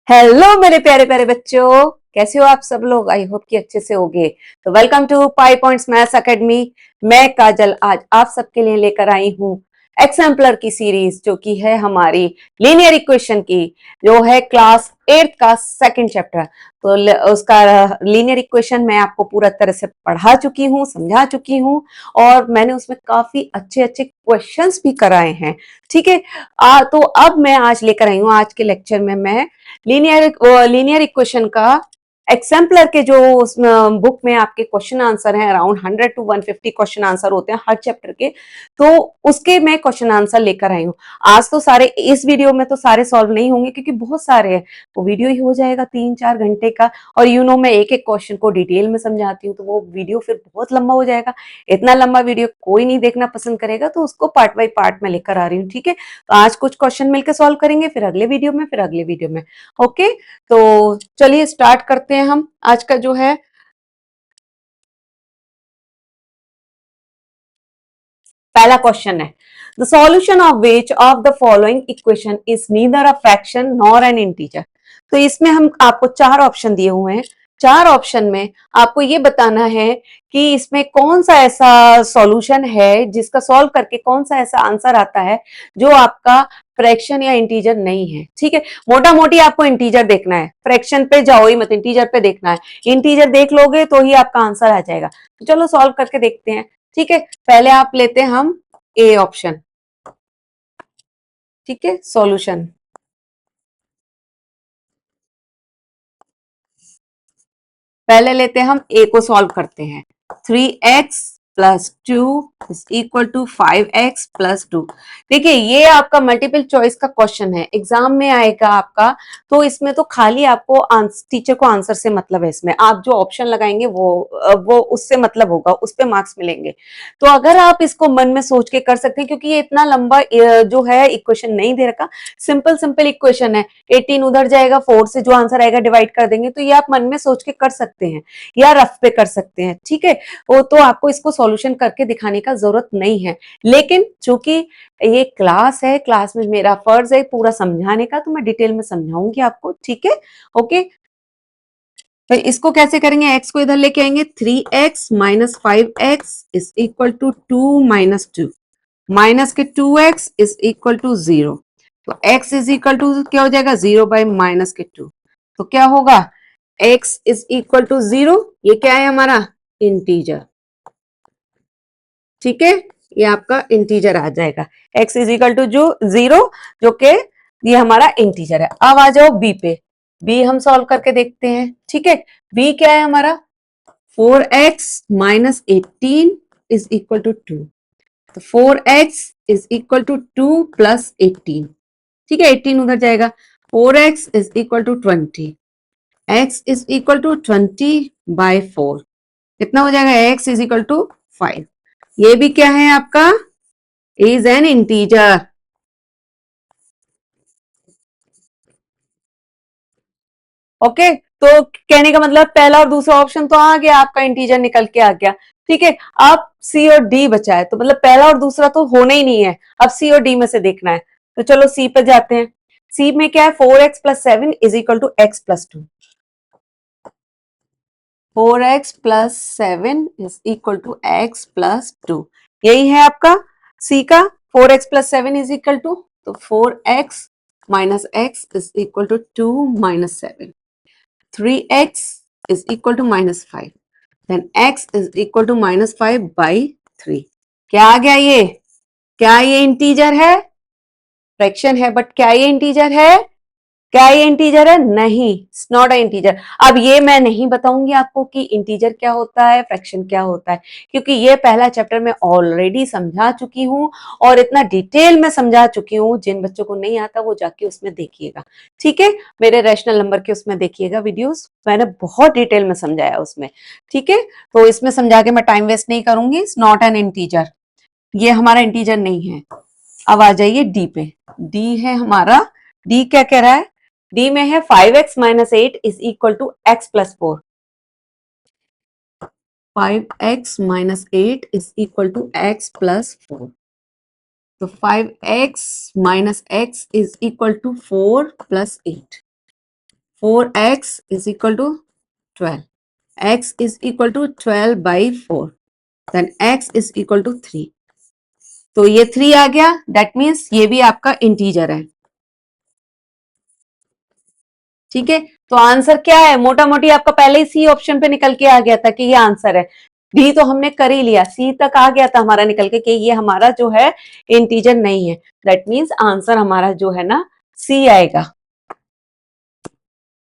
Hello मेरे प्यारे प्यारे बच्चों, कैसे हो आप सब लोग। आई होप कि अच्छे से होगे। तो welcome to 5 points maths academy. मैं काजल आज आप सबके लिए लेकर आई हूँ एग्जाम्पलर की सीरीज, जो कि है हमारी लीनियर इक्वेशन की, जो है क्लास 8 का सेकंड चैप्टर। तो उसका लीनियर इक्वेशन मैं आपको पूरा तरह से पढ़ा चुकी हूँ, समझा चुकी हूँ, और मैंने उसमें काफी अच्छे अच्छे क्वेश्चंस भी कराए हैं। ठीक है। तो अब मैं आज लेकर आई हूँ, आज के लेक्चर में मैं लीनियर इक्वेशन का एग्जाम्पलर के जो उस बुक में आपके क्वेश्चन आंसर हैं, अराउंड 100 to 150 क्वेश्चन आंसर होते हैं हर चैप्टर के। तो उसके मैं क्वेश्चन आंसर लेकर आई हूँ। आज तो सारे इस वीडियो में तो सारे सॉल्व नहीं होंगे, क्योंकि बहुत सारे हैं। वो वीडियो ही हो जाएगा 3-4 घंटे का, और मैं एक एक क्वेश्चन को डिटेल में समझाती हूँ, तो वो वीडियो फिर बहुत लंबा हो जाएगा। इतना लंबा वीडियो कोई नहीं देखना पसंद करेगा, तो उसको पार्ट बाई पार्ट में लेकर आ रही हूँ। ठीक है। तो आज कुछ क्वेश्चन मिलकर सॉल्व करेंगे, फिर अगले वीडियो में, फिर अगले वीडियो में। ओके। तो चलिए स्टार्ट करते हैं हम आज का जो है पहला क्वेश्चन है, the solution of which of the following equation is neither a fraction nor N integer. तो इसमें हम आपको 4 ऑप्शन दिए हुए हैं। 4 ऑप्शन में आपको ये बताना है कि इसमें कौन सा ऐसा सॉल्यूशन है जिसका सॉल्व करके कौन सा ऐसा आंसर आता है जो आपका फ्रैक्शन या इंटीजर नहीं है। ठीक है। मोटा मोटी आपको इंटीजर देखना है, फ्रैक्शन पे जाओ ही मत, इंटीजर पे देखना है। इंटीजर देख लोगे तो ही आपका आंसर आ जाएगा। तो चलो सॉल्व करके देखते हैं। ठीक है। पहले आप लेते हैं हम ए ऑप्शन। ठीक है। सॉल्यूशन पहले लेते हैं हम ए को सॉल्व करते हैं। 3x+2 is equal to 5x+2। देखिए ये आपका मल्टीपल चॉइस का क्वेश्चन है, एग्जाम में आएगा आपका। तो इसमें तो खाली आपको टीचर को आंसर से मतलब है। इसमें आप जो ऑप्शन लगाएंगे वो उससे मतलब होगा, उस पे मार्क्स मिलेंगे। तो अगर आप इसको मन में सोच के कर सकते हैं, क्योंकि ये इतना लंबा जो है इक्वेशन नहीं दे रखा, सिंपल सिंपल इक्वेशन है। 18 उधर जाएगा, 4 से जो आंसर आएगा डिवाइड कर देंगे। तो ये आप मन में सोच के कर सकते हैं या रफ पे कर सकते हैं। ठीक है। वो तो आपको इसको सॉल्यूशन करके दिखाने का जरूरत नहीं है, लेकिन चूंकि ये क्लास है, क्लास में मेरा फर्ज है पूरा समझाने का, तो मैं डिटेल में समझाऊंगी आपको। ठीक है। ओके। तो इसको कैसे करेंगे, एक्स को इधर लेके आएंगे। 3x-5x is equal to 2 - 2, minus के 2x इज इक्वल टू 0। तो x इज इक्वल टू क्या हो जाएगा, 0/-2। तो क्या होगा, x इज इक्वल टू 0। ये क्या है हमारा इंटीजर। ठीक है। ये आपका इंटीजर आ जाएगा, x इज इक्वल टू जो 0, जो कि ये हमारा इंटीजर है। अब आ जाओ बी पे। बी हम सॉल्व करके देखते हैं। ठीक है। बी क्या है हमारा, 4x-18 इज इक्वल टू 2। तो 4x इज इक्वल टू 2 + 18। ठीक है। 18 उधर जाएगा। 4x is equal to 20। x is equal to 20/4। कितना हो जाएगा, x इज इक्वल टू 5। ये भी क्या है आपका, इज एन इंटीजर। ओके। तो कहने का मतलब पहला और दूसरा ऑप्शन तो आ गया, आपका इंटीजर निकल के आ गया। ठीक है। अब सी और डी बचा है, तो मतलब पहला और दूसरा तो होना ही नहीं है। अब सी और डी में से देखना है। तो चलो सी पे जाते हैं। सी में क्या है, 4x+7 is equal to x+2। 4x+7 is equal to x+2। यही है आपका सी का। 4x+7 इज इक्वल टू, तो 4x - x is equal to 2 - 7। 3x is equal to -5, then x is equal to -5/3। क्या आ गया ये, क्या ये इंटीजर है, फ्रैक्शन है, बट क्या ये इंटीजर है, क्या ये इंटीजर है, नहीं, इट्स नॉट अ इंटीजर। अब ये मैं नहीं बताऊंगी आपको कि इंटीजर क्या होता है, फ्रैक्शन क्या होता है, क्योंकि ये पहला चैप्टर मैं ऑलरेडी समझा चुकी हूँ, और इतना डिटेल में समझा चुकी हूँ। जिन बच्चों को नहीं आता वो जाके उसमें देखिएगा। ठीक है। मेरे रैशनल नंबर के उसमें देखिएगा वीडियोस, मैंने बहुत डिटेल में समझाया उसमें। ठीक है। तो इसमें समझा के मैं टाइम वेस्ट नहीं करूंगी। इट्स नॉट एन इंटीजर, ये हमारा इंटीजर नहीं है। अब आ जाइए डी पे। डी है हमारा, डी क्या कह रहा है, डी में है 5x - 8 is equal to x+4। 5x - 8 is equal to x+4। तो 5x - x is equal to 4 + 8। 4x is equal to 12. x is equal to 12 by 4. Then x is equal to 3. तो ये 3 आ गया, दैट मीन्स ये भी आपका integer है। ठीक है, तो आंसर क्या है? मोटा मोटी आपका पहले ही सी ऑप्शन पे निकल के आ गया था कि ये आंसर है। डी तो हमने कर ही लिया, सी तक आ गया था हमारा निकल के कि ये हमारा जो है इंटीजर नहीं है। दैट मीन्स आंसर हमारा जो है ना सी आएगा।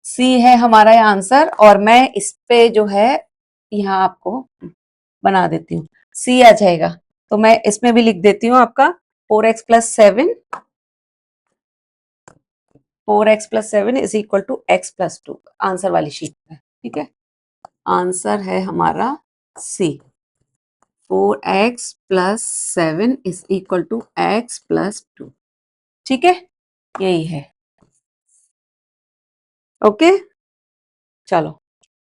सी है हमारा आंसर, और मैं इस पे जो है यहाँ आपको बना देती हूँ, सी आ जाएगा। तो मैं इसमें भी लिख देती हूँ आपका 4x plus 7, 4x plus 7 is equal to x plus 2 answer वाली शीट पे। ठीक है, आंसर है हमारा C, 4x plus 7 is equal to x plus 2। ठीक है, यही है। ओके, चलो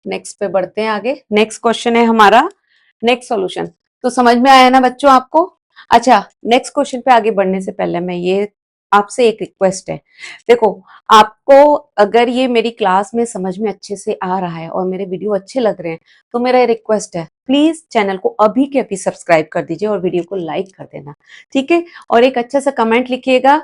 नेक्स्ट पे बढ़ते हैं आगे। नेक्स्ट क्वेश्चन है हमारा, नेक्स्ट सॉल्यूशन। तो समझ में आया ना बच्चों आपको? अच्छा, नेक्स्ट क्वेश्चन पे आगे बढ़ने से पहले मैं ये आपसे एक रिक्वेस्ट है, देखो आपको अगर ये मेरी क्लास में समझ में अच्छे से आ रहा है और मेरे वीडियो अच्छे लग रहे हैं, तो मेरा रिक्वेस्ट है प्लीज चैनल को अभी के अभी सब्सक्राइब कर दीजिए और वीडियो को लाइक कर देना। ठीक है, और एक अच्छा सा कमेंट लिखिएगा,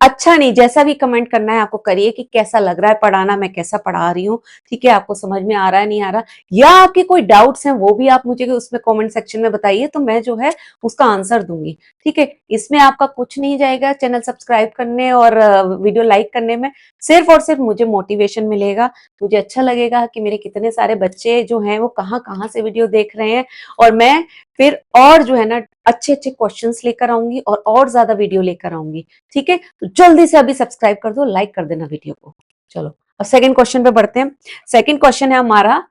अच्छा नहीं जैसा भी कमेंट करना है आपको करिए कि कैसा लग रहा है पढ़ाना, मैं कैसा पढ़ा रही हूँ। ठीक है, आपको समझ में आ रहा है नहीं आ रहा, या आपके कोई डाउट्स हैं वो भी आप मुझे उसमें कमेंट सेक्शन में बताइए, तो मैं जो है उसका आंसर दूंगी। ठीक है, इसमें आपका कुछ नहीं जाएगा चैनल सब्सक्राइब करने और वीडियो लाइक करने में, सिर्फ और सिर्फ मुझे मोटिवेशन मिलेगा, मुझे अच्छा लगेगा कि मेरे कितने सारे बच्चे जो हैं वो कहाँ कहाँ से वीडियो देख रहे हैं, और मैं फिर और जो है ना अच्छे अच्छे क्वेश्चंस लेकर आऊंगी और ज्यादा वीडियो लेकर आऊंगी। ठीक है, तो जल्दी से अभी सब्सक्राइब कर दो, लाइक कर देना वीडियो को। चलो अब सेकंड क्वेश्चन पे बढ़ते हैं। सेकंड क्वेश्चन है हमारा,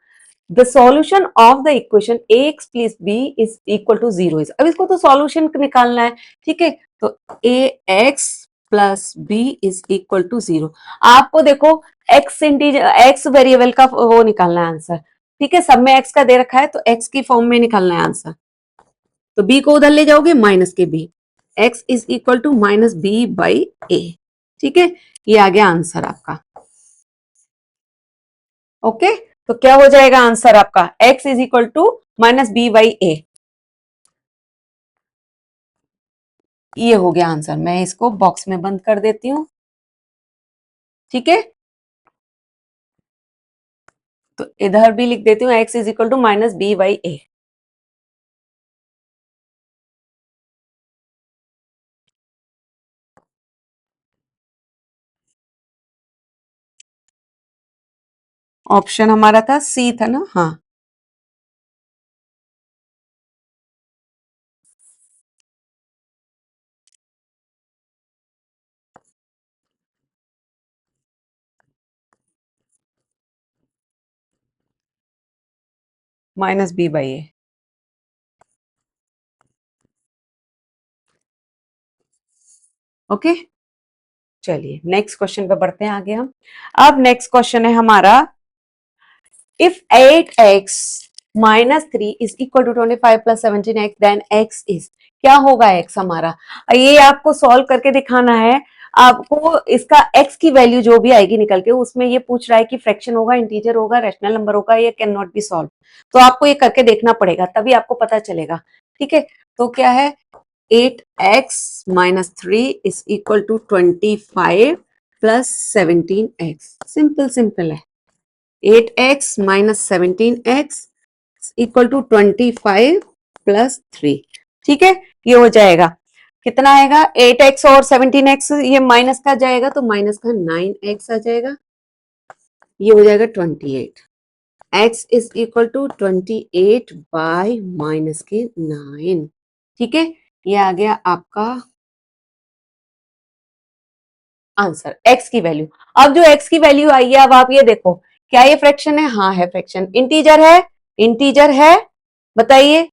the solution of the equation ax plus b is equal to 0 is. अब इसको तो सॉल्यूशन निकालना है। ठीक है, तो ax plus b is equal to 0। आपको देखो x इंटीजर, x वेरिएबल का वो निकालना है आंसर। ठीक है, सब में x का दे रखा है तो x की फॉर्म में निकालना है आंसर। तो b को उधर ले जाओगे माइनस के b, x is equal to minus B by A. ठीक है, ये आ गया आंसर आपका। ओके, तो क्या हो जाएगा आंसर आपका? x is equal to minus B by A. ये हो गया आंसर, मैं इसको बॉक्स में बंद कर देती हूं। ठीक है, तो इधर भी लिख देती हूँ x is equal to minus B by A. Option हमारा था सी था ना? हाँ, minus B by A. Okay, चलिए नेक्स्ट क्वेश्चन पे बढ़ते हैं आगे हम। अब नेक्स्ट क्वेश्चन है हमारा, if 8x minus 3 is equal to 25 plus 17x then x is. क्या होगा x हमारा? ये आपको सॉल्व करके दिखाना है। आपको इसका x की वैल्यू जो भी आएगी निकल के, उसमें ये पूछ रहा है कि फ्रैक्शन होगा, इंटीजर होगा, रैशनल नंबर होगा, ये कैन नॉट बी सॉल्व। तो आपको ये करके देखना पड़ेगा, तभी आपको पता चलेगा। ठीक है, तो क्या है, 8x minus 3 is equal to 25 plus 17x। Simple simple है, 8x minus 17x equal to 25 plus 3। ठीक है, ये हो जाएगा, कितना आएगा? 8x और 17x ये माइनस का जाएगा तो माइनस का 9x आ जाएगा, ये हो जाएगा 28। x is equal to 28 by minus के 9। ठीक है, ये आ गया आपका आंसर, x की वैल्यू। अब जो x की वैल्यू आई है, अब आप ये देखो, क्या ये फ्रैक्शन है? हाँ है फ्रैक्शन। इंटीजर है? इंटीजर है, बताइए।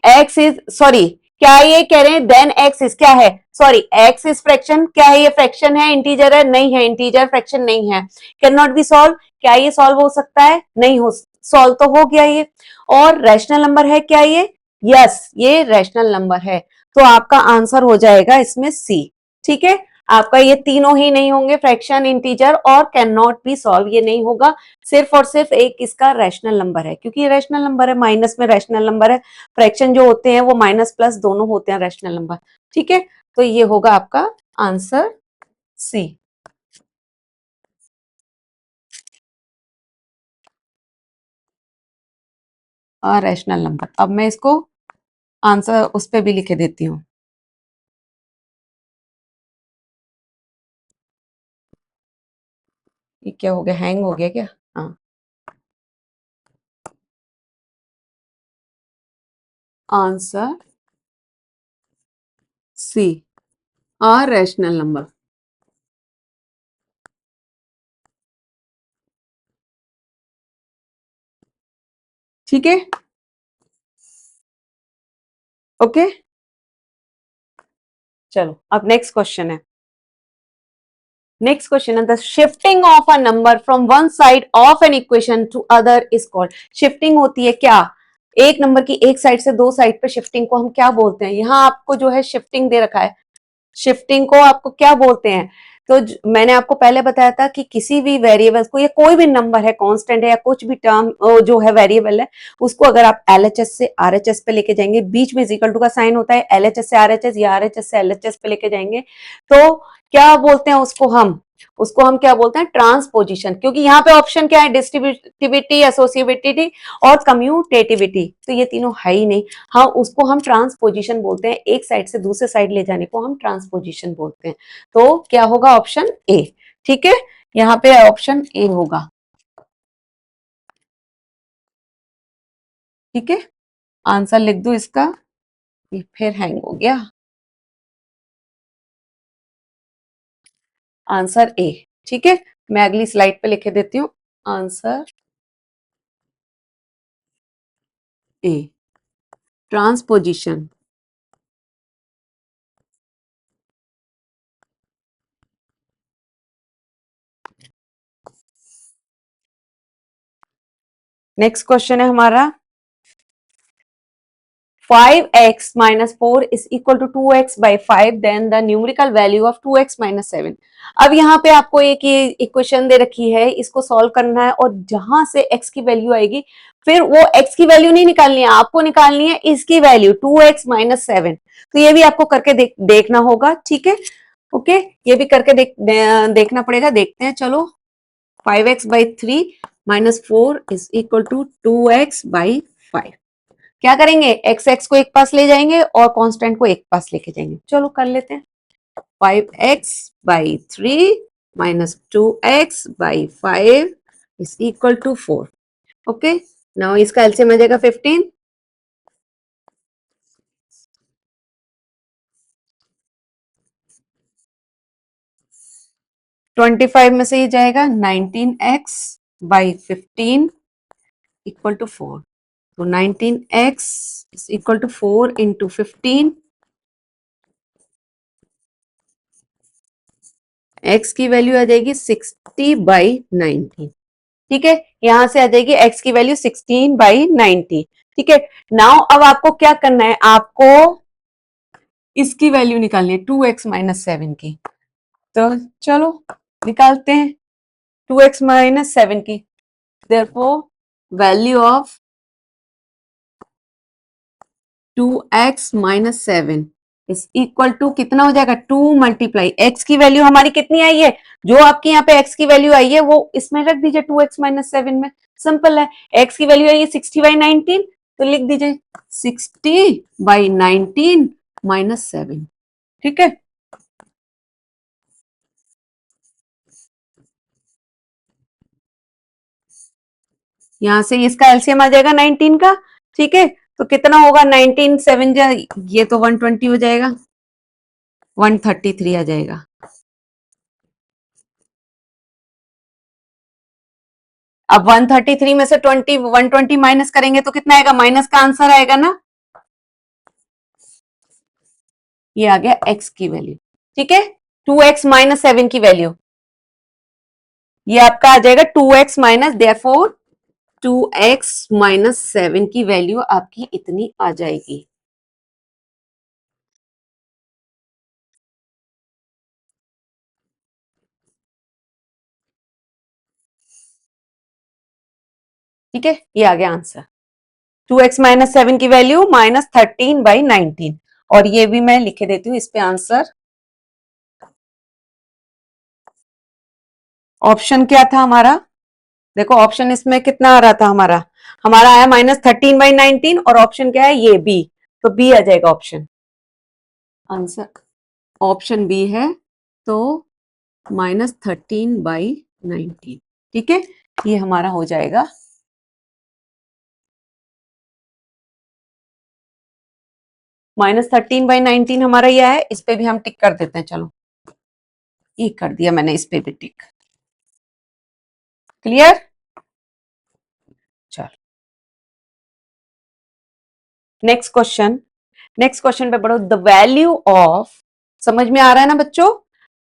x इज, सॉरी, क्या ये कह रहे हैं देन x इज, क्या है? Sorry, x is fraction. क्या है ये? फ्रैक्शन है? इंटीजर है? नहीं है, इंटीजर फ्रैक्शन नहीं है। Can not be solve. क्या ये सॉल्व हो सकता है? नहीं हो, सॉल्व तो हो गया ये। और रैशनल नंबर है क्या ये? यस, ये रैशनल नंबर है। तो आपका आंसर हो जाएगा इसमें सी। ठीक है, आपका ये तीनों ही नहीं होंगे, फ्रैक्शन, इंटीजर और कैन नॉट बी सॉल्व, ये नहीं होगा। सिर्फ और सिर्फ एक इसका रैशनल नंबर है, क्योंकि ये रैशनल नंबर है, माइनस में रैशनल नंबर है। फ्रैक्शन जो होते हैं वो माइनस प्लस दोनों होते हैं रैशनल नंबर। ठीक है, तो ये होगा आपका आंसर सी। Rational number. अब मैं इसको आंसर उस पे भी लिखे देती हूँ। ये क्या हो गया, हैंग हो गया क्या? हाँ, आंसर सी, रैशनल नंबर। ठीक है, ओके। चलो अब नेक्स्ट क्वेश्चन है। नेक्स्ट क्वेश्चन है, the shifting of a number from one side of an equation two other is called. Shifting होती है क्या? एक नंबर की एक साइड से दो साइड पे शिफ्टिंग को हम क्या बोलते हैं? यहाँ आपको जो है शिफ्टिंग दे रखा है, शिफ्टिंग को आपको क्या बोलते हैं? तो मैंने आपको पहले बताया था कि किसी भी वेरिएबल को, या कोई भी नंबर है, कांस्टेंट है या कुछ भी टर्म जो है वेरिएबल है, उसको अगर आप एलएचएस से आरएचएस पे लेके जाएंगे, बीच में इक्वल टू का साइन होता है, एलएचएस से आरएचएस या आरएचएस से एलएचएस पे लेके जाएंगे, तो क्या बोलते हैं उसको? हम उसको हम क्या बोलते हैं? ट्रांसपोजिशन। क्योंकि यहाँ पे ऑप्शन क्या है? डिस्ट्रीब्यूटिविटी, एसोसिएटिविटी और कम्यूटेटिविटी, तो ये तीनों है ही नहीं। हाँ, उसको हम ट्रांसपोजिशन बोलते हैं, एक साइड से दूसरे साइड ले जाने को हम ट्रांसपोजिशन बोलते हैं। तो क्या होगा? Option A. ठीक है, यहाँ पे ऑप्शन ए होगा। ठीक है, आंसर लिख दो इसका। ये फिर हैंग हो गया। Answer A. ठीक है, मैं अगली स्लाइड पे लिखे देती हूँ, answer A, transposition. Next question है हमारा, 5x minus 4 is equal to 2x by 5, then the numerical value of 2x minus 7। अब यहाँ पे आपको एक ये इक्वेशन दे रखी है, इसको सॉल्व करना है, और जहां से x की वैल्यू आएगी, फिर वो x की वैल्यू नहीं निकालनी है आपको, निकालनी है इसकी वैल्यू 2x minus 7। तो ये भी आपको करके देखना होगा। ठीक है, ओके, ये भी करके देखना पड़ेगा। देखते हैं, चलो। 5x by 3 minus 4 is equal to 2x by 5। क्या करेंगे? एक्स एक्स को एक पास ले जाएंगे और कांस्टेंट को एक पास लेके जाएंगे। चलो कर लेते हैं। 5x by 3 minus 2x by 5 is equal to 4। Okay, now इसका एलसीएम आ जाएगा 15। 25 में से ये जाएगा 19x बाई 15 इक्वल टू 4। तो 19x is equal to 4 into 15। x की वैल्यू आ जाएगी 60 बाई 19। ठीक है, यहां से आ जाएगी x की वैल्यू 16 बाई 90। ठीक है, नाउ अब आपको क्या करना है? आपको इसकी वैल्यू निकालनी है 2x माइनस 7 की। तो चलो निकालते हैं 2x माइनस 7 की। Therefore value of 2x minus 7 is equal to कितना हो जाएगा? 2 मल्टीप्लाई x की वैल्यू हमारी कितनी आई है? जो आपकी यहाँ पे x की वैल्यू आई है वो इसमें रख दीजिए 2x माइनस 7 में। सिंपल है, x की वैल्यू आई है 60 बाई 19, तो लिख दीजिए 60 बाई 19 माइनस 7। ठीक है, यहां से इसका एलसीएम आ जाएगा 19 का। ठीक है, तो कितना होगा? 19 7 ये तो 120 हो जाएगा, 133 आ जाएगा। अब 133 में से 120 माइनस करेंगे तो कितना आएगा? माइनस का आंसर आएगा ना। ये आ गया x की वैल्यू। ठीक है, 2x माइनस 7 की वैल्यू, ये आपका आ जाएगा 2x minus, therefore 2x minus 7 की वैल्यू आपकी इतनी आ जाएगी। ठीक है, ये आ गया आंसर। 2x माइनस 7 की वैल्यू -13/19, और ये भी मैं लिखे देती हूँ इस पे आंसर। ऑप्शन क्या था हमारा, देखो ऑप्शन इसमें कितना आ रहा था हमारा, हमारा आया -13/19, और ऑप्शन क्या है, ये बी, तो बी आ जाएगा ऑप्शन। आंसर ऑप्शन बी है, तो -13/19, ठीक है, ये हमारा हो जाएगा। -13/19 हमारा ये है, इस पे भी हम टिक कर देते हैं, चलो ये कर दिया मैंने, इस पे भी टिक। क्लियर, चलो नेक्स्ट क्वेश्चन। नेक्स्ट क्वेश्चन पे पढ़ो। द वैल्यू ऑफ, समझ में आ रहा है ना बच्चों,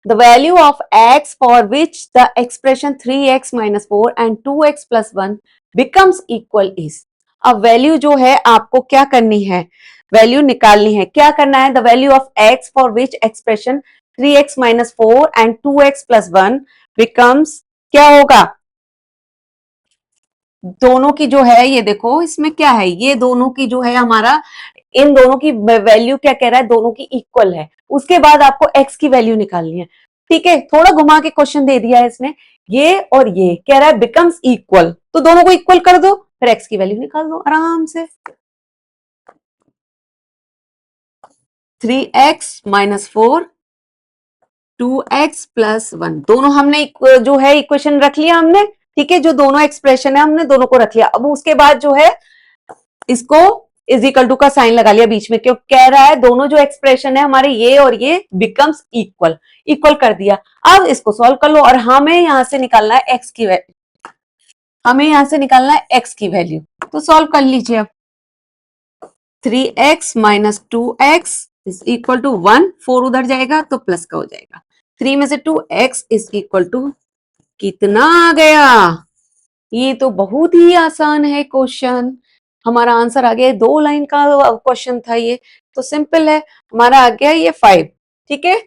the value of x for which the expression 3x minus 4 and 2x plus 1 becomes equal is. अब वैल्यू जो है आपको क्या करनी है, वैल्यू निकालनी है। क्या करना है, the value of x for which expression 3x minus 4 and 2x plus 1 becomes, क्या होगा, दोनों की जो है, ये देखो इसमें क्या है, ये दोनों की जो है हमारा, इन दोनों की वैल्यू क्या कह रहा है, दोनों की इक्वल है। उसके बाद आपको x की वैल्यू निकालनी है। ठीक है, थोड़ा घुमा के क्वेश्चन दे दिया है इसने, ये और ये कह रहा है बिकम्स इक्वल, तो दोनों को इक्वल कर दो, फिर x की वैल्यू निकाल दो आराम से। 3x माइनस 4 2x प्लस 1, दोनों हमने जो है इक्वेशन रख लिया हमने। ठीक है, जो दोनों एक्सप्रेशन है हमने दोनों को रख लिया। अब उसके बाद जो है इसको इज इक्वल टू का साइन लगा लिया बीच में, क्यों कह रहा है दोनों जो एक्सप्रेशन है हमारे ये और ये बिकम्स इक्वल, इक्वल कर दिया। अब इसको सॉल्व कर लो, और हमें यहां से निकालना है एक्स की वैल्यू, हमें यहां से निकालना है एक्स की वैल्यू, तो सॉल्व कर लीजिए। अब 3x minus 2x is equal to 1, 4 उधर जाएगा तो प्लस का हो जाएगा। 3 में से 2x इज इक्वल टू कितना आ गया, ये तो बहुत ही आसान है क्वेश्चन, हमारा आंसर आ गया। 2 लाइन का क्वेश्चन था ये, तो सिंपल है, हमारा आ गया ये 5। ठीक है,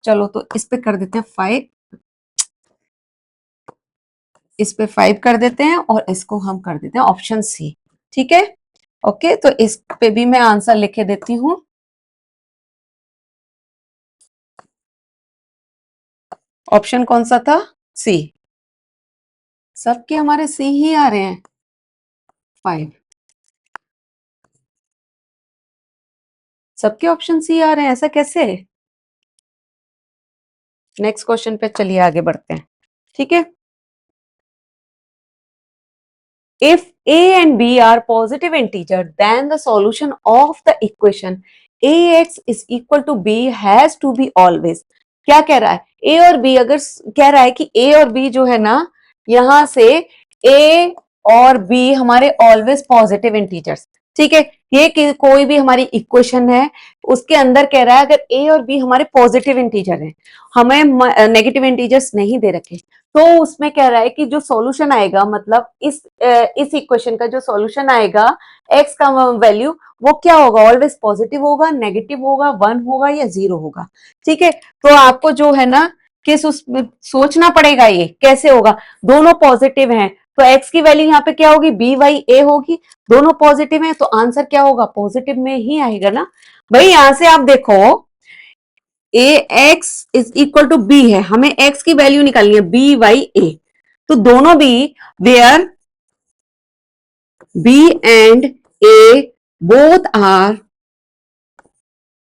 चलो तो इस पे कर देते हैं 5, इस पे 5 कर देते हैं, और इसको हम कर देते हैं ऑप्शन सी। ठीक है, ओके, तो इस पे भी मैं आंसर लिखे देती हूँ। ऑप्शन कौन सा था, सी, सबके हमारे सी ही आ रहे हैं। 5, सबके ऑप्शन सी आ रहे हैं, ऐसा कैसे। नेक्स्ट क्वेश्चन पे चलिए आगे बढ़ते हैं। ठीक है, if a and b are positive integer, then the solution of the equation ax is equal to b has to be always। क्या कह रहा है, a और b, अगर कह रहा है कि a और b जो है ना, यहां से a और b हमारे ऑलवेज पॉजिटिव इंटीजर्स। ठीक है, ये कोई भी हमारी इक्वेशन है, उसके अंदर कह रहा है अगर a और b हमारे पॉजिटिव इंटीजर हैं, हमें नेगेटिव इंटीजर्स नहीं दे रखे, तो उसमें कह रहा है कि जो सॉल्यूशन आएगा, मतलब इस इक्वेशन का जो सॉल्यूशन आएगा, x का वैल्यू वो क्या होगा, ऑलवेज पॉजिटिव होगा, नेगेटिव होगा, 1 होगा या 0 होगा। ठीक है, तो आपको जो है ना किस उसमें सोचना पड़ेगा, ये कैसे होगा, दोनों पॉजिटिव हैं तो x की वैल्यू यहाँ पे क्या होगी, बी वाई ए होगी, दोनों पॉजिटिव हैं तो आंसर क्या होगा, पॉजिटिव में ही आएगा ना भाई। यहां से आप देखो A X is equal to B है, हमें एक्स की वैल्यू निकालनी है बी वाई ए, तो दोनों भी where b and a both are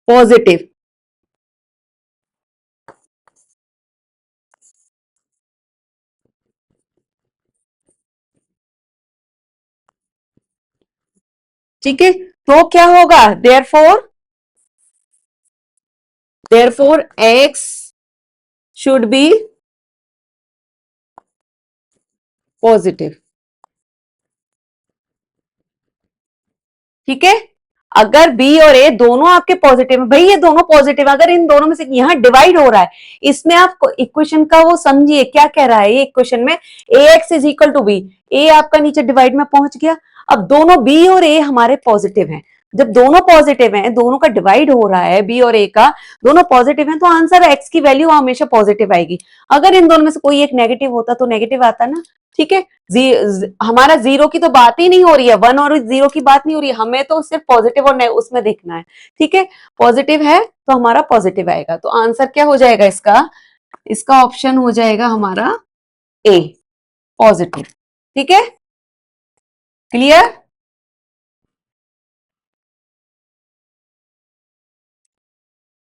positive, ठीक है, तो क्या होगा, therefore x should be positive. ठीक है, अगर बी और ए दोनों आपके पॉजिटिव है, भाई ये दोनों पॉजिटिव, अगर इन दोनों में से यहाँ डिवाइड हो रहा है, इसमें आप इक्वेशन का वो समझिए क्या कह रहा है, ये इक्वेशन में A X is equal to B, A आपका नीचे डिवाइड में पहुंच गया। अब दोनों बी और ए हमारे पॉजिटिव हैं, जब दोनों पॉजिटिव हैं, दोनों का डिवाइड हो रहा है, बी और ए का, दोनों पॉजिटिव हैं, तो आंसर एक्स की वैल्यू हमेशा पॉजिटिव आएगी। अगर इन दोनों में से कोई एक नेगेटिव होता तो नेगेटिव आता ना। ठीक है। हमारा जीरो की तो बात ही नहीं हो रही है, वन और जीरो की बात नहीं हो रही है, हमें तो सिर्फ पॉजिटिव और उसमें देखना है। ठीक है, पॉजिटिव है तो हमारा पॉजिटिव आएगा, तो आंसर क्या हो जाएगा इसका? इसका ऑप्शन हो जाएगा हमारा ए, पॉजिटिव। ठीक है, क्लियर?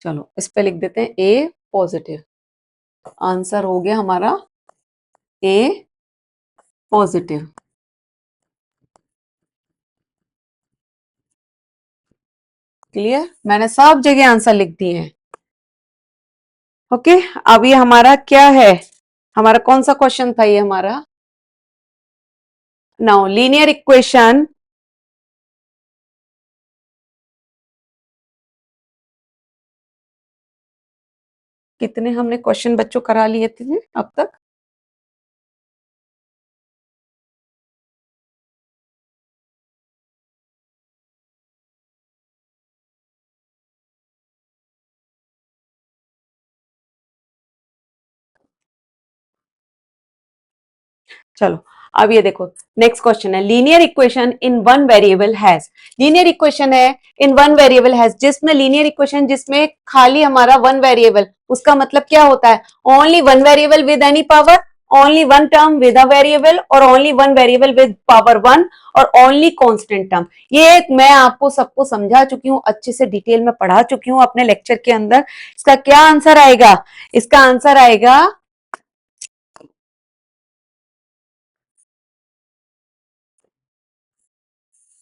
चलो इस पे लिख देते हैं ए पॉजिटिव। आंसर हो गया हमारा ए पॉजिटिव। क्लियर? मैंने सब जगह आंसर लिख दिए हैं। ओके, अब ये हमारा क्या है? हमारा कौन सा क्वेश्चन था ये हमारा? नाउ लीनियर इक्वेशन, कितने हमने क्वेश्चन बच्चों करा लिए थे अब तक? चलो अब ये देखो, नेक्स्ट क्वेश्चन है linear equation in one variable has. Linear equation है इन वन वेरिएबल हैज, जिसमें लीनियर इक्वेशन जिसमें खाली हमारा वन वेरिएबल, उसका मतलब क्या होता है? Only one variable with any power, only one term with a variable, और only one variable with power one, और ओनली कांस्टेंट टर्म। ये मैं आपको सबको समझा चुकी हूँ, अच्छे से डिटेल में पढ़ा चुकी हूँ अपने लेक्चर के अंदर। इसका क्या आंसर आएगा? इसका आंसर आएगा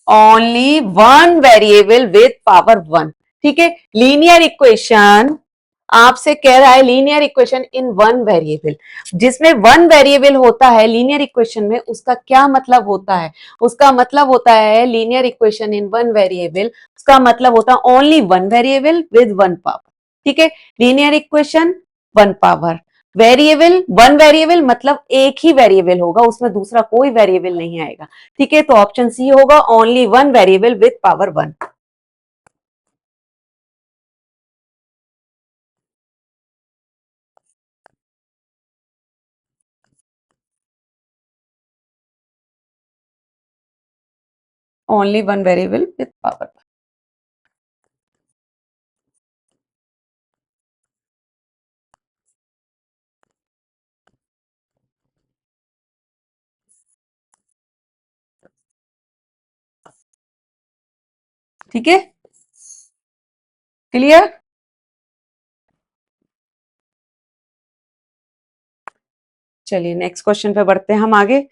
only one variable with power one. ठीक है, लीनियर इक्वेशन आपसे कह रहा है linear equation in one variable, जिसमें वन वेरिएबल होता है लीनियर इक्वेशन में, उसका क्या मतलब होता है? उसका मतलब होता है linear equation in one variable, उसका मतलब होता है only one variable with one power. ठीक है, linear equation one power, variable one variable मतलब एक ही वेरिएबल होगा, उसमें दूसरा कोई वेरिएबल नहीं आएगा। ठीक है, तो ऑप्शन सी होगा only one variable with power one. Only one variable with power. ठीक है, क्लियर? चलिए नेक्स्ट क्वेश्चन पे बढ़ते हैं हम आगे।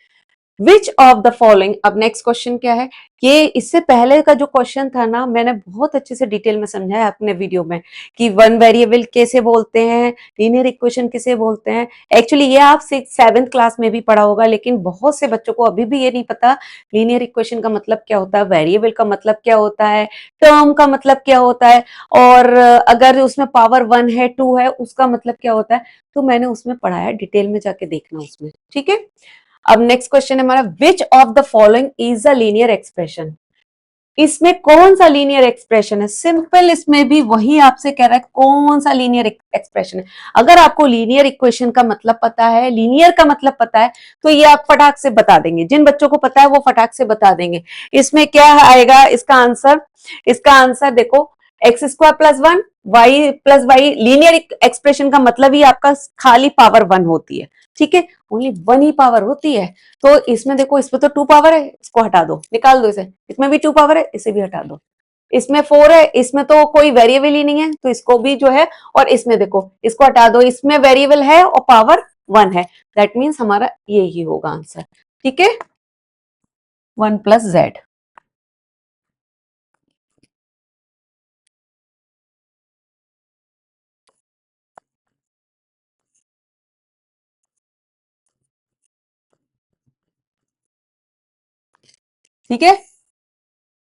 विच ऑफ द फॉलोइंग, अब नेक्स्ट क्वेश्चन क्या है? ये इससे पहले का जो क्वेश्चन था ना, मैंने बहुत अच्छे से डिटेल में समझाया अपने वीडियो में कि वन वेरिएबल कैसे बोलते हैं, लीनियर इक्वेशन किसे बोलते हैं। एक्चुअली ये आप सेवेंथ क्लास में भी पढ़ा होगा, लेकिन बहुत से बच्चों को अभी भी ये नहीं पता लीनियर इक्वेशन का मतलब क्या होता है, वेरिएबल का मतलब क्या होता है, टर्म का मतलब क्या होता है, और अगर उसमें पावर वन है टू है उसका मतलब क्या होता है। तो मैंने उसमें पढ़ाया, डिटेल में जाके देखना उसमें। ठीक है, अब नेक्स्ट क्वेश्चन है हमारा, which of the following is a linear expression. इसमें कौन सा लीनियर एक्सप्रेशन है? सिंपल, इसमें भी वही आपसे कह रहा है कौन सा लीनियर एक्सप्रेशन है। अगर आपको लीनियर इक्वेशन का मतलब पता है, लीनियर का मतलब पता है, तो ये आप फटाक से बता देंगे। जिन बच्चों को पता है वो फटाक से बता देंगे। इसमें क्या आएगा इसका आंसर? इसका आंसर देखो, x square plus one y plus y. Linear expression का मतलब ही आपका खाली पावर वन होती है। ठीक है, ओनली वन ही पावर होती है। तो इसमें देखो, इसमें तो टू पावर है, इसको हटा दो, निकाल दो इसे। इसमें भी टू पावर है, इसे भी हटा दो। इसमें फोर है, इसमें तो कोई वेरिएबल ही नहीं है, तो इसको भी जो है, और इसमें देखो इसको हटा दो, इसमें वेरिएबल है और पावर वन है। दैट मीन्स हमारा ये ही होगा आंसर। ठीक है, वन प्लस जेड। ठीक है,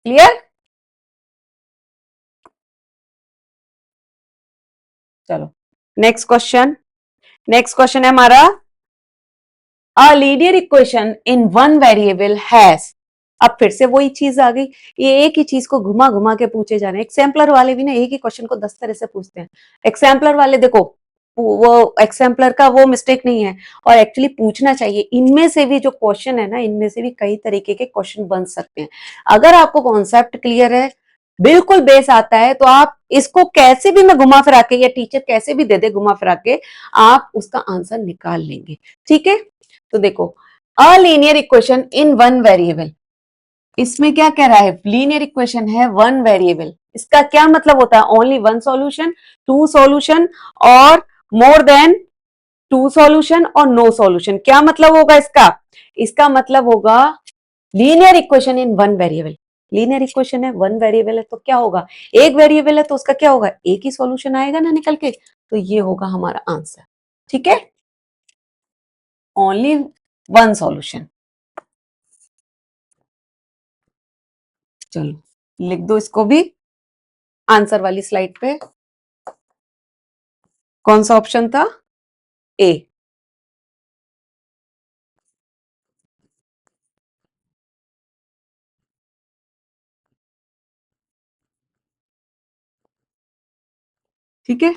क्लियर? चलो नेक्स्ट क्वेश्चन। नेक्स्ट क्वेश्चन है हमारा, अ linear equation in one variable has. अब फिर से वही चीज आ गई, ये एक ही चीज को घुमा घुमा के पूछे जा रहे हैं। एक्सेम्पलर वाले भी ना एक ही क्वेश्चन को 10 तरह से पूछते हैं। एक्सेम्पलर वाले देखो, वो एग्जाम्पलर का वो मिस्टेक नहीं है, और एक्चुअली पूछना चाहिए। इनमें से भी जो क्वेश्चन है ना, इनमें से भी कई तरीके के क्वेश्चन बन सकते हैं। अगर आपको कॉन्सेप्ट क्लियर है, बिल्कुल बेस आता है, तो आप इसको कैसे भी मैं घुमा फिरा के, या टीचर कैसे भी दे दे घुमा फिरा के, आप उसका आंसर निकाल लेंगे। ठीक है, तो देखो, a linear equation in one variable, इसमें क्या कह रहा है, लीनियर इक्वेशन है वन वेरिएबल। इसका क्या मतलब होता है, only one solution, two solution, और मोर देन टू सॉल्यूशन, और नो सॉल्यूशन। क्या मतलब होगा इसका, इसका मतलब होगा linear equation in one variable. Linear equation है, वन वेरिएबल है, तो क्या होगा, एक वेरिएबल है तो उसका क्या होगा, एक ही सॉल्यूशन आएगा ना निकल के, तो ये होगा हमारा आंसर। ठीक है, ओनली वन सॉल्यूशन। चलो लिख दो इसको भी आंसर वाली स्लाइड पे। कौन सा ऑप्शन था, ए। ठीक है,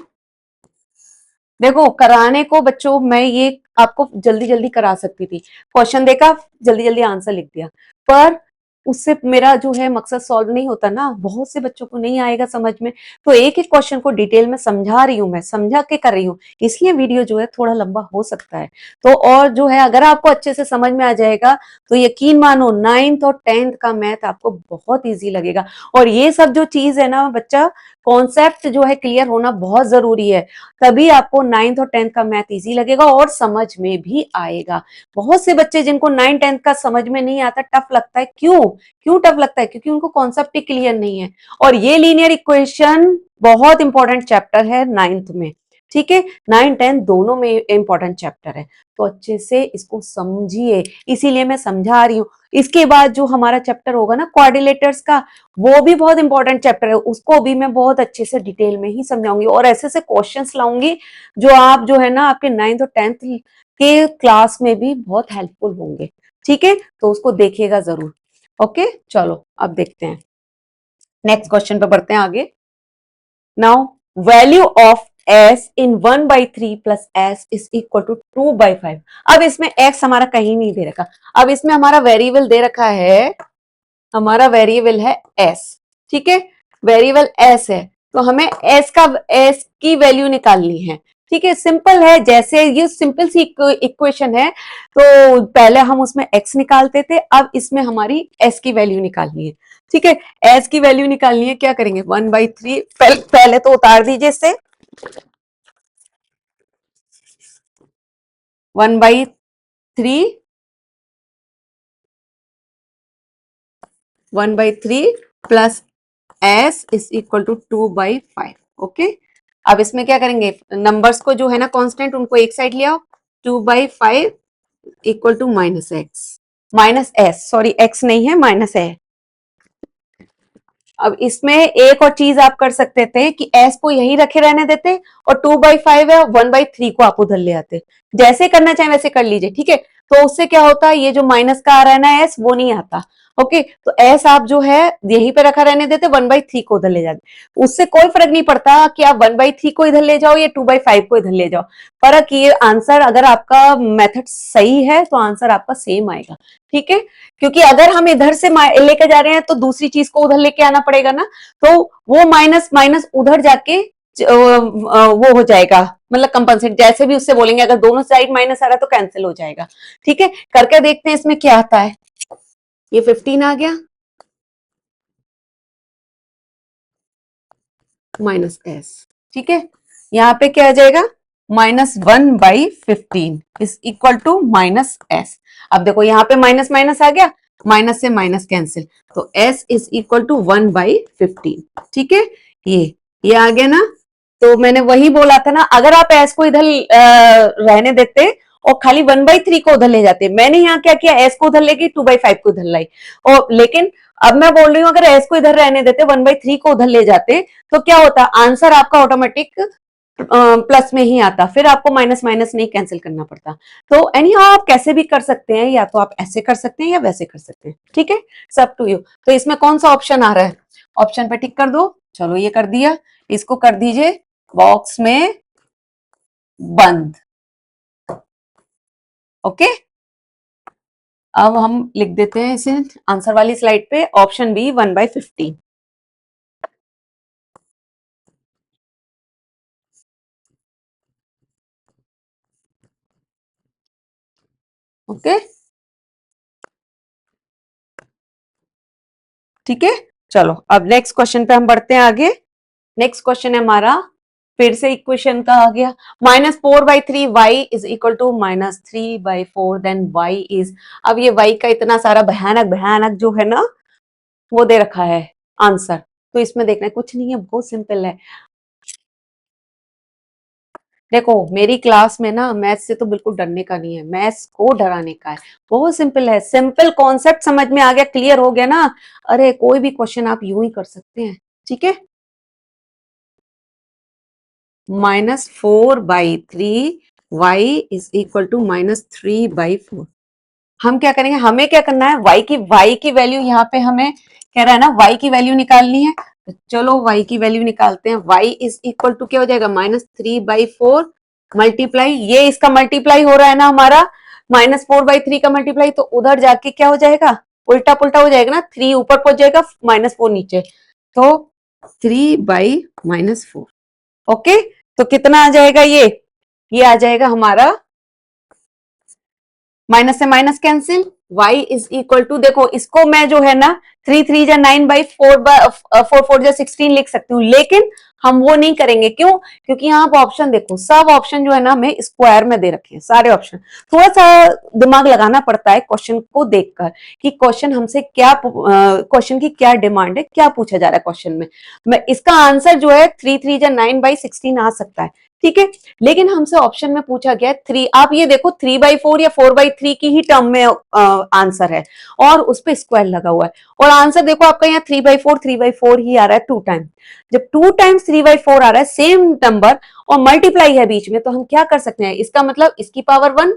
देखो कराने को बच्चों मैं ये आपको जल्दी जल्दी करा सकती थी, क्वेश्चन देखा, जल्दी जल्दी आंसर लिख दिया, पर उससे मेरा जो है मकसद सॉल्व नहीं होता ना, बहुत से बच्चों को नहीं आएगा समझ में। तो एक एक क्वेश्चन को डिटेल में समझा रही हूँ, मैं समझा के कर रही हूँ, इसलिए वीडियो जो है थोड़ा लंबा हो सकता है। तो और जो है अगर आपको अच्छे से समझ में आ जाएगा, तो यकीन मानो 9th और 10th का मैथ आपको बहुत ईजी लगेगा। और ये सब जो चीज है ना बच्चा, कॉन्सेप्ट जो है क्लियर होना बहुत जरूरी है, तभी आपको 9th और 10th का मैथ इजी लगेगा और समझ में भी आएगा। बहुत से बच्चे जिनको 9th 10th का समझ में नहीं आता, टफ लगता है, क्यों क्यों टफ लगता है, क्योंकि उनको कॉन्सेप्ट ही क्लियर नहीं है। और ये लीनियर इक्वेशन बहुत इंपॉर्टेंट चैप्टर है 9th में। ठीक है, 9 10 दोनों में इंपॉर्टेंट चैप्टर है, तो अच्छे से इसको समझिए, इसीलिए मैं समझा रही हूँ। इसके बाद जो हमारा चैप्टर होगा ना क्वाड्रिलेटर्स का, वो भी बहुत इंपॉर्टेंट चैप्टर है, उसको भी मैं बहुत अच्छे से डिटेल में ही समझाऊंगी, और ऐसे ऐसे क्वेश्चंस लाऊंगी जो आप जो है ना आपके 9th और 10th के क्लास में भी बहुत हेल्पफुल होंगे। ठीक है, तो उसको देखिएगा जरूर। ओके, चलो अब देखते हैं, नेक्स्ट क्वेश्चन पे बढ़ते हैं आगे। Now value of s in 1/3 plus s is equal to 2/5। अब इसमें x हमारा कहीं नहीं दे रखा, अब इसमें हमारा वेरिएबल दे रखा है, हमारा वेरिएबल है s। ठीक है, वेरिएबल s है, तो हमें s की वैल्यू निकालनी है। ठीक है, सिंपल है, जैसे ये सिंपल सी इक्वेशन है, तो पहले हम उसमें x निकालते थे, अब इसमें हमारी s की वैल्यू निकालनी है। ठीक है, s की वैल्यू निकालनी है, क्या करेंगे, 1/3 पहले तो उतार दीजिए इससे, 1/3, 1/3 plus s is equal to 2/5। Okay, अब इसमें क्या करेंगे, नंबर्स को जो है ना कांस्टेंट, उनको एक साइड ले आओ, 2/5 equal to minus x, minus s, sorry x नहीं है, माइनस है। अब इसमें एक और चीज आप कर सकते थे कि एस को यही रखे रहने देते, और 2/5 है, 1/3 को आप उधर ले आते, जैसे करना चाहे वैसे कर लीजिए। ठीक है, तो उससे क्या होता है, ये जो माइनस का आ रहा है ना एस, वो नहीं आता। ओके, तो एस आप जो है यहीं पे रखा रहने देते, 1/3 को उधर ले जाते, उससे कोई फर्क नहीं पड़ता कि आप 1/3 को इधर ले जाओ या 2/5 को इधर ले जाओ। फर्क ये, आंसर अगर आपका मेथड सही है तो आंसर आपका सेम आएगा। ठीक है, क्योंकि अगर हम इधर से लेके जा रहे हैं तो दूसरी चीज को उधर लेके आना पड़ेगा ना, तो वो माइनस माइनस उधर जाके वो हो जाएगा, मतलब कंपनसेट, जैसे भी उससे बोलेंगे, अगर दोनों साइड माइनस आ रहा है तो कैंसिल हो जाएगा। ठीक है, करके देखते हैं इसमें क्या आता है। ये 15 आ गया, माइनस एस। ठीक है, यहाँ पे क्या आ जाएगा, -1/15 is equal to minus s. अब देखो यहाँ पे माइनस माइनस आ गया, माइनस से माइनस कैंसिल, तो s इज इक्वल टू 1/15। ठीक है, ये आ गया ना, तो मैंने वही बोला था ना, अगर आप s को इधर रहने देते और खाली 1/3 को उधर ले जाते, मैंने यहाँ क्या किया, s को उधर लेके 2/5 को उधर लाई, और लेकिन अब मैं बोल रही हूँ अगर s को इधर रहने देते, 1/3 को उधर ले जाते, तो क्या होता, आंसर आपका ऑटोमेटिक प्लस में ही आता, फिर आपको माइनस माइनस नहीं कैंसिल करना पड़ता। तो एनी हाउ आप कैसे भी कर सकते हैं, या तो आप ऐसे कर सकते हैं या वैसे कर सकते हैं। ठीक है, सब टू यू। तो इसमें कौन सा ऑप्शन आ रहा है, ऑप्शन पे टिक कर दो। चलो ये कर दिया, इसको कर दीजिए बॉक्स में बंद। ओके, अब हम लिख देते हैं इसे आंसर वाली स्लाइड पे, ऑप्शन बी 1/15। ओके, ठीक है। चलो अब नेक्स्ट क्वेश्चन पे हम बढ़ते हैं आगे। नेक्स्ट क्वेश्चन है हमारा, फिर से इक्वेशन का आ गया, -4/3 y is equal to -3/4, then y is, अब ये y का इतना सारा भयानक भयानक जो है ना वो दे रखा है आंसर, तो इसमें देखना है, कुछ नहीं है, बहुत सिंपल है। देखो मेरी क्लास में ना मैथ्स से तो बिल्कुल डरने का नहीं है, मैथ्स को डराने का है। बहुत सिंपल है, सिंपल कॉन्सेप्ट समझ में आ गया, क्लियर हो गया ना, अरे कोई भी क्वेश्चन आप यूं ही कर सकते हैं। ठीक है, -4/3 y इज इक्वल टू -3/4। हम क्या करेंगे, हमें क्या करना है, y की वैल्यू यहाँ पे हमें कह रहा है ना, y की वैल्यू निकालनी है, तो चलो y की वैल्यू निकालते हैं। y इज इक्वल टू क्या हो जाएगा, -3/4 मल्टीप्लाई, ये इसका मल्टीप्लाई हो रहा है ना हमारा, -4/3 का मल्टीप्लाई, तो उधर जाके क्या हो जाएगा, उल्टा पुल्टा हो जाएगा ना, 3 ऊपर पहुंच जाएगा, -4 नीचे, तो 3/-4। ओके, तो कितना आ जाएगा ये आ जाएगा हमारा, माइनस से minus cancel, y is equal to, देखो इसको मैं जो है ना 3 3 जा 9/4 4 4 जा 16 लिख सकती हूँ, लेकिन हम वो नहीं करेंगे, क्यों, क्योंकि यहाँ पे ऑप्शन देखो, सब ऑप्शन जो है ना हमें स्क्वायर में दे रखे हैं, सारे ऑप्शन। थोड़ा सा दिमाग लगाना पड़ता है क्वेश्चन को देखकर, कि क्वेश्चन हमसे क्या, क्वेश्चन की क्या डिमांड है, क्या पूछा जा रहा है क्वेश्चन में। मैं इसका आंसर जो है 3 3 जा 9/16 आ सकता है, ठीक है, लेकिन हमसे ऑप्शन में पूछा गया है 3, आप ये देखो 3/4 या 4/3 की ही टर्म में आंसर है, और उस पर स्क्वायर लगा हुआ है, और आंसर देखो आपका यहाँ 3/4 ही आ रहा है 2 टाइम। जब 2 टाइम्स 3/4 आ रहा है सेम नंबर, और मल्टीप्लाई है बीच में, तो हम क्या कर सकते हैं, इसका मतलब इसकी पावर 1,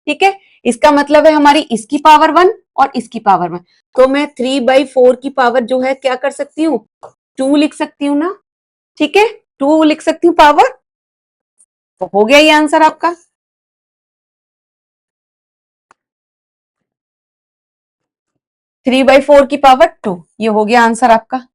ठीक है, इसका मतलब है हमारी इसकी पावर 1 और इसकी पावर 1, तो मैं 3/4 की पावर जो है क्या कर सकती हूँ, 2 लिख सकती हूँ ना, ठीक है, 2 लिख सकती हूँ पावर, तो हो गया ये आंसर आपका। 3/4 की पावर 2, ये हो गया आंसर आपका।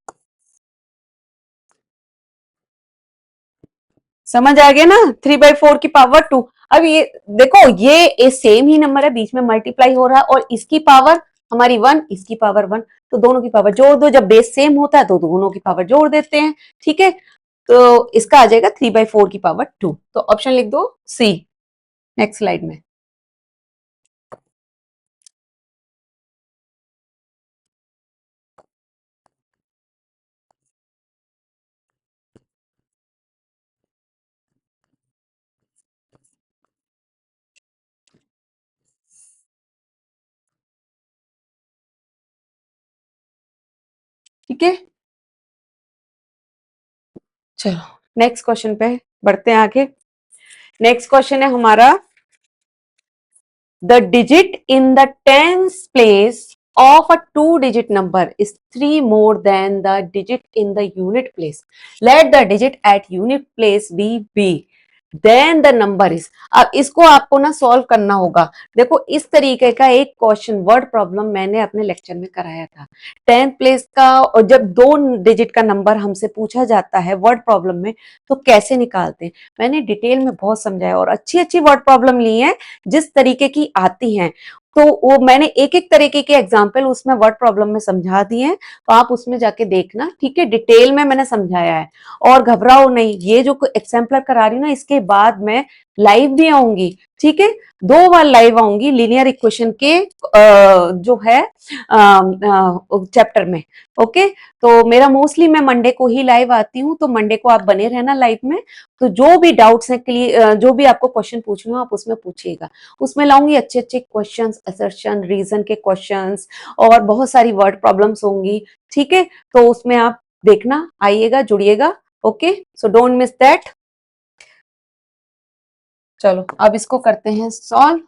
समझ आ गया ना, 3/4 की पावर 2। अब ये देखो, ये सेम ही नंबर है, बीच में मल्टीप्लाई हो रहा है, और इसकी पावर हमारी 1, इसकी पावर 1, तो दोनों की पावर जोड़ दो, जब बेस सेम होता है तो दोनों की पावर जोड़ देते हैं, ठीक है, तो इसका आ जाएगा 3/4 की पावर 2, तो ऑप्शन लिख दो सी नेक्स्ट स्लाइड में। ठीक है, चलो नेक्स्ट क्वेश्चन पे बढ़ते हैं आगे। नेक्स्ट क्वेश्चन है हमारा, the digit in the tens place of a two-digit number is 3 more than the digit in the unit place. Let the digit at unit place be b. Then the number is, अब इसको आपको ना solve करना होगा। देखो इस तरीके का एक क्वेश्चन वर्ड प्रॉब्लम मैंने अपने लेक्चर में कराया था, 10th प्लेस का, और जब 2 डिजिट का नंबर हमसे पूछा जाता है वर्ड प्रॉब्लम में तो कैसे निकालते हैं, मैंने डिटेल में बहुत समझाया, और अच्छी अच्छी वर्ड प्रॉब्लम ली है जिस तरीके की आती हैं, तो वो मैंने एक एक तरीके के एग्जाम्पल उसमें वर्ड प्रॉब्लम में समझा दिए हैं, तो आप उसमें जाके देखना, ठीक है, डिटेल में मैंने समझाया है, और घबराओ नहीं, ये जो एग्जाम्पलर करा रही हूँ ना, इसके बाद मैं लाइव भी आऊंगी, ठीक है, 2 बार लाइव आऊंगी लीनियर इक्वेशन के जो है चैप्टर में। ओके, तो मेरा मोस्टली मैं मंडे को ही लाइव आती हूँ, तो मंडे को आप बने रहना लाइव में, तो जो भी डाउट्स हैं जो भी आपको क्वेश्चन पूछने हो आप उसमें पूछिएगा, उसमें लाऊंगी अच्छे अच्छे क्वेश्चंस, असर्शन, रीजन के क्वेश्चंस, और बहुत सारी वर्ड प्रॉब्लम्स होंगी, ठीक है, तो उसमें आप देखना, आइएगा, जुड़िएगा। Okay, so don't miss that. चलो अब इसको करते हैं सॉल्व।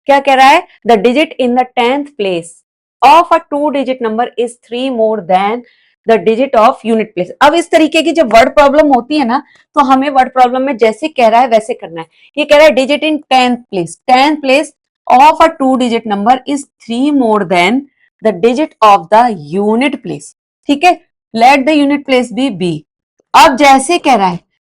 क्या कह रहा है, the digit in the 10th place of a 2 digit number is 3 more than the digit of unit place. अब इस तरीके की जब वर्ड प्रॉब्लम होती है ना, तो हमें वर्ड प्रॉब्लम में जैसे कह रहा है वैसे करना है। ये कह रहा है digit in 10th place, 10th place of a 2 digit number is 3 more than the digit of the unit place. ठीक है, let the unit place be b. अब जैसे कह रहा है,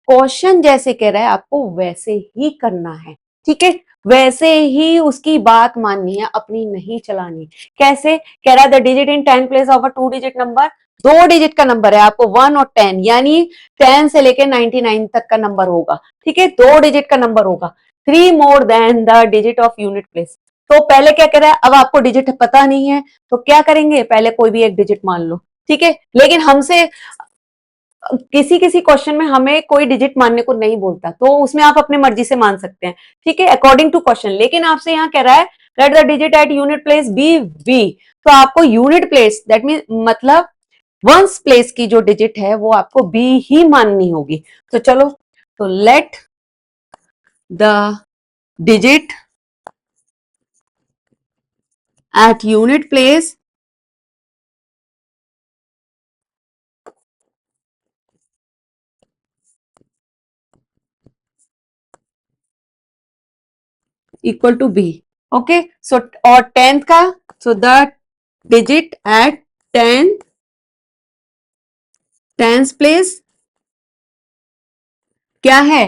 क्वेश्चन जैसे कह रहा है आपको वैसे ही करना है। ठीक है, वैसे ही उसकी बात माननी है, अपनी नहीं चलानी। कैसे कह रहा है, the digit in 10 place of a 2 digit number, 2 digit का नंबर है आपको 1 और 10, यानी 10 से लेके 99 तक का नंबर होगा। ठीक है, 2 डिजिट का नंबर होगा, 3 more than the digit of unit place. तो पहले क्या कह रहा है, अब आपको डिजिट पता नहीं है तो क्या करेंगे, पहले कोई भी एक डिजिट मान लो। ठीक है, लेकिन हमसे किसी किसी क्वेश्चन में हमें कोई डिजिट मानने को नहीं बोलता, तो उसमें आप अपनी मर्जी से मान सकते हैं। ठीक है, अकॉर्डिंग टू क्वेश्चन। लेकिन आपसे यहाँ कह रहा है let the digit at unit place be v, तो आपको यूनिट प्लेस दैट मीन मतलब वंस प्लेस की जो डिजिट है वो आपको बी ही माननी होगी। तो चलो, तो let the digit at unit place equal to b. Okay, so और 10th का, so the digit at 10th place क्या है,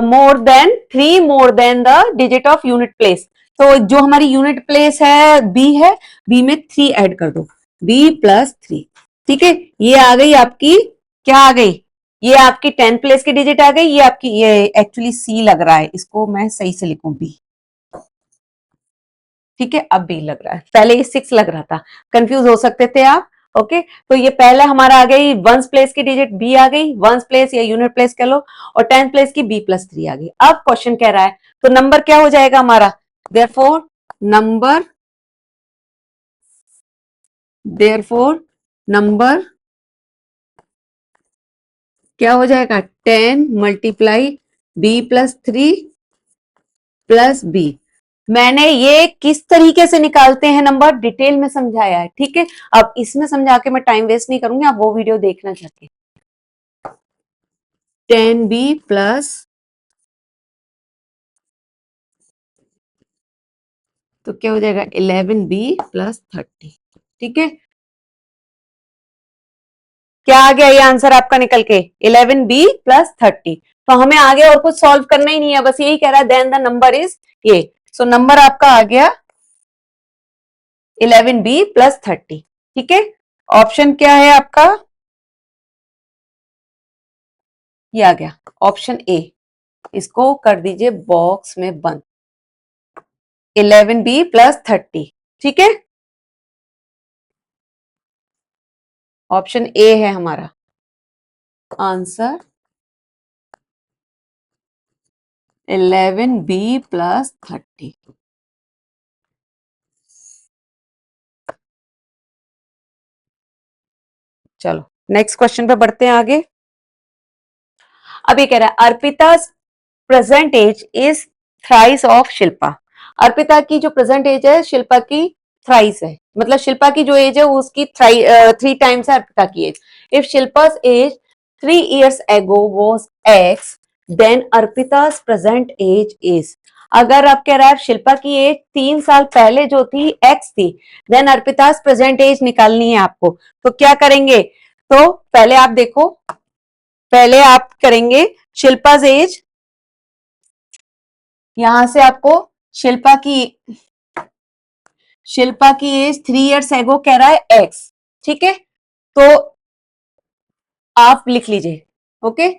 more than 3 more than the digit of unit place. तो जो हमारी यूनिट प्लेस है बी है, बी में 3 ऐड कर दो, बी प्लस 3। ठीक है, ये आ गई आपकी, क्या आ गई, ये आपकी 10 प्लेस की डिजिट आ गई। ये आपकी, ये एक्चुअली सी लग रहा है, इसको मैं सही से लिखूं बी। ठीक है, अब बी लग रहा है, पहले ये 6 लग रहा था, कंफ्यूज हो सकते थे आप। ओके, तो ये पहले हमारा आ गई वंस प्लेस की डिजिट बी आ गई, वंस प्लेस या यूनिट प्लेस कह लो, और 10th प्लेस की बी प्लस 3 आ गई। अब क्वेश्चन कह रहा है, तो नंबर क्या हो जाएगा हमारा, देयरफॉर नंबर, देयरफॉर नंबर क्या हो जाएगा, 10 multiply b plus 3 plus b. मैंने ये किस तरीके से निकालते हैं नंबर डिटेल में समझाया है। ठीक है, अब इसमें समझा के मैं टाइम वेस्ट नहीं करूंगी, आप वो वीडियो देखना चाहते हैं। 10b प्लस, तो क्या हो जाएगा 11b प्लस 30। ठीक है, क्या आ गया ये आंसर आपका निकल के 11b प्लस 30। तो हमें आगे और कुछ सॉल्व करना ही नहीं है, बस यही कह रहा है देन द नंबर इज ये। सो नंबर आपका आ गया 11b प्लस 30। ठीक है, ऑप्शन क्या है आपका, ये आ गया ऑप्शन ए। इसको कर दीजिए बॉक्स में बंद, 11b प्लस 30। ठीक है, ऑप्शन ए है हमारा आंसर, 11b प्लस 30। चलो नेक्स्ट क्वेश्चन पे बढ़ते हैं आगे। अब ये कह रहा है Arpita present age is thrice of Shilpa. Arpita की जो प्रेजेंट एज है शिल्पा की थ्राइस है, मतलब शिल्पा की जो एज है उसकी 3 टाइम्स है अर्पिता की age. If Shilpa's age 3 years ago was x, then Arpita's present age is। अगर आप कह रहा है शिल्पा की एज 3 साल पहले जो थी x थी, देन अर्पिता's प्रेजेंट एज निकालनी है आपको। तो क्या करेंगे, तो पहले आप देखो, पहले आप करेंगे शिल्पा's एज, यहां से आपको शिल्पा की, शिल्पा की एज 3 years एगो कह रहा है एक्स। ठीक है, तो आप लिख लीजिए। ओके,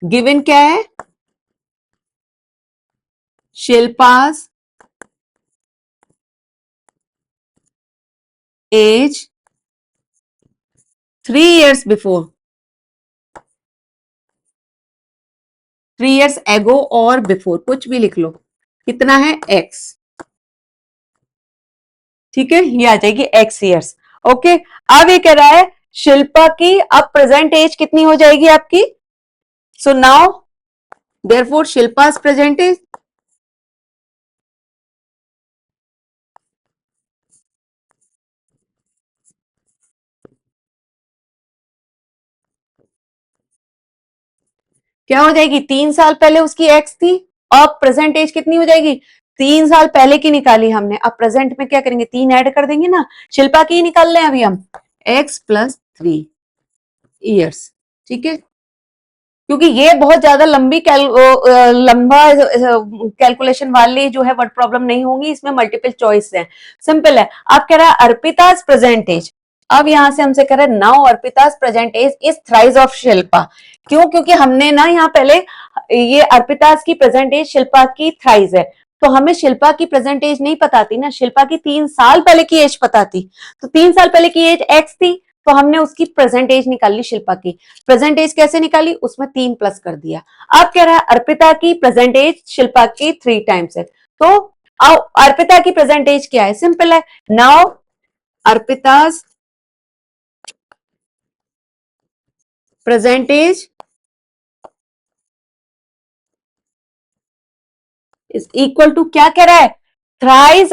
गिवन क्या है, शिल्पा's एज 3 years बिफोर, 3 years एगो और बिफोर कुछ भी लिख लो, कितना है एक्स। ठीक है, ये आ जाएगी एक्स ईयर्स। ओके, अब ये कह रहा है शिल्पा की अब प्रेजेंट एज कितनी हो जाएगी आपकी, so now therefore Shilpa's present age, क्या हो जाएगी, 3 साल पहले उसकी एक्स थी, अब प्रेजेंट एज कितनी हो जाएगी, 3 साल पहले की निकाली हमने, अब प्रेजेंट में क्या करेंगे, 3 ऐड कर देंगे ना, शिल्पा की ही निकाल लें अभी हम, x+3 years, ठीक है। क्योंकि ये बहुत ज्यादा लंबा कैलकुलेशन वाली जो है वर्ड प्रॉब्लम नहीं होंगी, इसमें मल्टीपल चॉइस है, सिंपल है। आप कह रहा है अर्पिता's प्रेजेंट एज, अब यहां से हमसे कह रहे हैं now Arpita's present age is thrice of Shilpa. क्यों, क्योंकि हमने ना यहाँ पहले ये अर्पिता's की प्रेजेंट एज शिल्पा की थ्राइस है, तो हमें शिल्पा की प्रेजेंट एज नहीं पता थी ना, शिल्पा की 3 साल पहले की एज पता थी, तो 3 साल पहले की एज एक्स थी, तो हमने उसकी प्रेजेंट एज निकाल ली शिल्पा की। प्रेजेंट एज कैसे निकाली, उसमें 3 प्लस कर दिया। अब कह रहा है अर्पिता की प्रेजेंट एज शिल्पा की 3 टाइम्स है, तो अर्पिता की प्रेजेंट एज क्या है, सिंपल है, now Arpita's present age is equal to, क्या कह रहा है, थ्राइस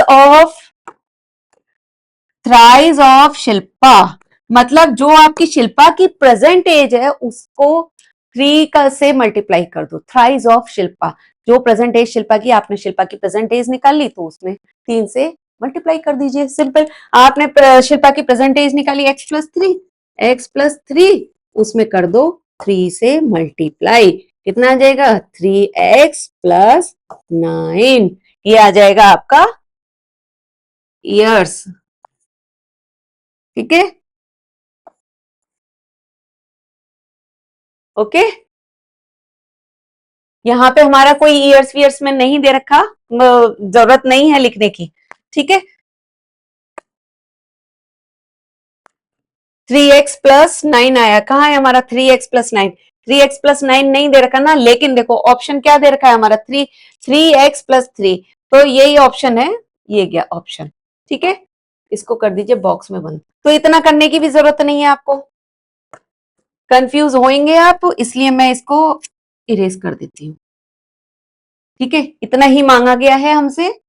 ऑफ शिल्पा, मतलब जो आपकी शिल्पा की प्रेजेंट एज है उसको 3 का से मल्टीप्लाई कर दो, थ्राइस ऑफ शिल्पा, जो प्रेजेंट एज शिल्पा की, आपने शिल्पा की प्रेजेंट एज निकाल ली तो उसमें 3 से मल्टीप्लाई कर दीजिए, सिंपल। आपने शिल्पा की प्रेजेंट एज निकाली x+3, उसमें कर दो 3 से मल्टीप्लाई, कितना आ जाएगा, 3x+9, ये आ जाएगा आपका ईयर्स, ठीक है, ओके। यहाँ पे हमारा कोई ईयर्स वीयर्स में नहीं दे रखा, जरूरत नहीं है लिखने की, ठीक है। 3x+9 आया, कहाँ है हमारा 3x+9, 3x+9 नहीं दे रखा ना, लेकिन देखो ऑप्शन क्या दे रखा है हमारा, 3x+3, तो यही ऑप्शन है, ये गया ऑप्शन, ठीक है। इसको कर दीजिए बॉक्स में बंद, तो इतना करने की भी जरूरत नहीं है आपको, कंफ्यूज होंगे आप, इसलिए मैं इसको इरेज कर देती हूँ, ठीक है। इतना ही मांगा गया है हमसे,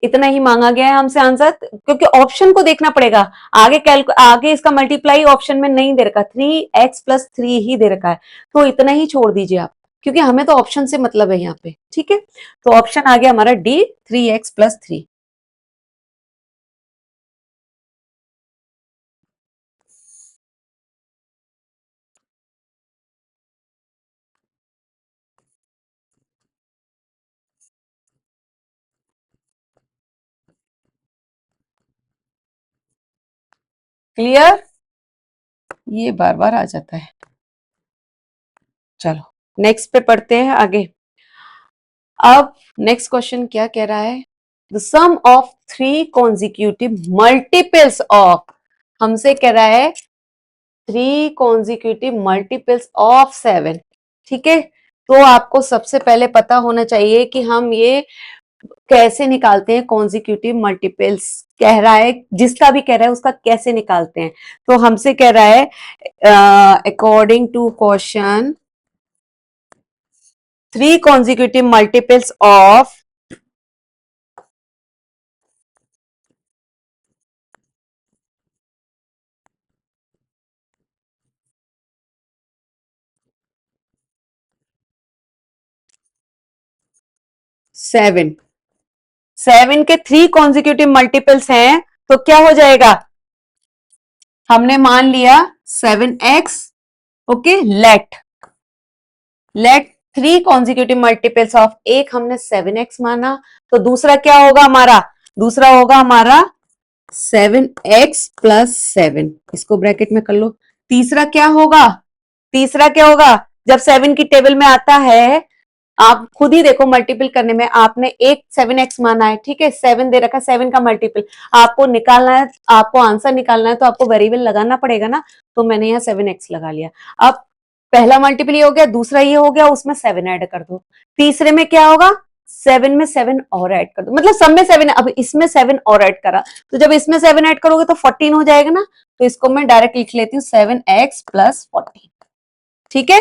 इतना ही मांगा गया है हमसे आंसर, क्योंकि ऑप्शन को देखना पड़ेगा, आगे इसका मल्टीप्लाई ऑप्शन में नहीं दे रखा, 3x+3 ही दे रखा है, तो इतना ही छोड़ दीजिए आप, क्योंकि हमें तो ऑप्शन से मतलब है यहाँ पे, ठीक है। तो ऑप्शन आ गया हमारा डी, 3x+3। क्लियर, ये बार बार आ जाता है, चलो नेक्स्ट पे पढ़ते हैं आगे। अब नेक्स्ट क्वेश्चन क्या कह रहा है, the sum of 3 consecutive multiples of, हमसे कह रहा है 3 कॉन्जिक्यूटिव मल्टीपल्स ऑफ 7, ठीक है। तो आपको सबसे पहले पता होना चाहिए कि हम ये कैसे निकालते हैं, कॉन्जिक्यूटिव मल्टीपल्स कह रहा है, जिसका भी कह रहा है उसका कैसे निकालते हैं, तो हमसे कह रहा है according to question 3 consecutive multiples of 7, 7 के 3 consecutive multiples हैं, तो क्या हो जाएगा, हमने मान लिया 7x, okay, let 3 consecutive multiples of, एक हमने 7x माना, तो दूसरा क्या होगा हमारा, दूसरा होगा हमारा 7x+7, इसको ब्रैकेट में कर लो। तीसरा क्या होगा, तीसरा क्या होगा, जब 7 की टेबल में आता है, आप खुद ही देखो मल्टीपल करने में, आपने एक 7x माना है, ठीक है, 7 दे रखा है, 7 का मल्टीपल आपको निकालना है, आपको आंसर निकालना है, तो आपको वेरिएबल लगाना पड़ेगा ना, तो मैंने यहाँ 7x लगा लिया। अब पहला मल्टीपल ये हो गया, दूसरा ये हो गया, उसमें 7 ऐड कर दो, तीसरे में क्या होगा, 7 में 7 और ऐड कर दो, मतलब सब में 7, अब इसमें 7 और ऐड करा, तो जब इसमें 7 ऐड करोगे तो 14 हो जाएगा ना, तो इसको मैं डायरेक्ट लिख लेती हूँ 7x+14, ठीक है।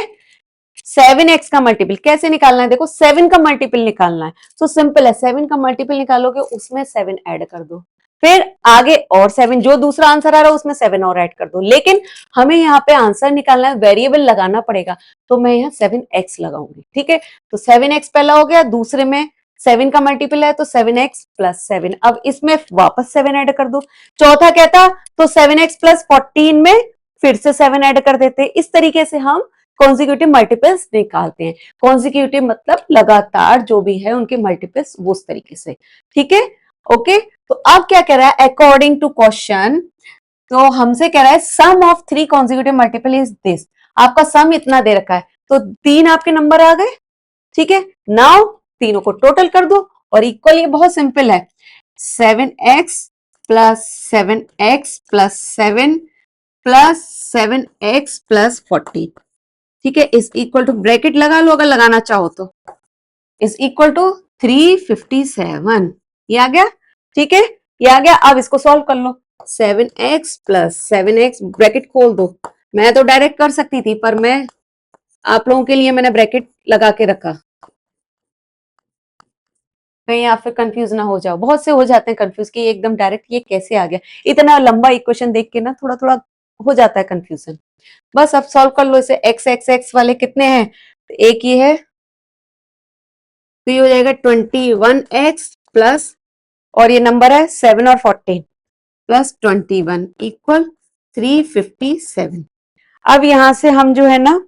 7x का मल्टीपल कैसे निकालना है, देखो 7 का मल्टीपल निकालना है, तो सिंपल है, 7 का मल्टीपल निकालोगे उसमें 7 ऐड कर दो, फिर आगे और 7, जो दूसरा आंसर आ रहा है उसमें 7 और ऐड कर दो। लेकिन हमें यहाँ पे आंसर निकालना है, वेरिएबल लगाना पड़ेगा, तो मैं यहाँ 7x लगाऊंगी। ठीक है, तो 7x पहला हो गया, दूसरे में 7 का मल्टीपल है तो 7x प्लस 7। अब इसमें वापस 7 ऐड कर दो। चौथा क्या था, तो 7x प्लस 14 में फिर से 7 ऐड कर देते। इस तरीके से हम कॉन्जिक्यूटिव मल्टीपल्स निकालते हैं। कॉन्जिक्यूटिव मतलब लगातार जो भी है उनके मल्टीपल्स वो उस तरीके से। ठीक है, ओके। तो अब क्या कह रहा है, अकॉर्डिंग टू क्वेश्चन, तो हमसे कह रहा है sum of 3 consecutive multiple is this. आपका सम इतना दे रखा है, तो 3 आपके नंबर आ गए। ठीक है, नाउ तीनों को टोटल कर दो और इक्वल, ये बहुत सिंपल है, 7x plus 7x plus 7 plus 7x plus 40। ठीक है, इज इक्वल टू, ब्रैकेट लगा लो अगर लगाना चाहो तो, इज इक्वल टू 357। ये आ गया। ठीक है, ये आ गया। अब इसको सॉल्व कर लो, 7x प्लस 7x, ब्रैकेट खोल दो। मैं तो डायरेक्ट कर सकती थी, पर मैं आप लोगों के लिए मैंने ब्रैकेट लगा के रखा, कहीं आप फिर कंफ्यूज ना हो जाओ। बहुत से हो जाते हैं कंफ्यूज कि एकदम डायरेक्ट ये कैसे आ गया। इतना लंबा इक्वेशन देख के ना थोड़ा थोड़ा हो जाता है कंफ्यूजन। बस अब सॉल्व कर लो इसे। एक्स एक्स एक्स वाले कितने हैं, तो एक ही है, तो ये हो जाएगा 21x प्लस, और ये नंबर है 7 और 14 प्लस 21 इक्वल 357। अब यहां से हम जो है ना,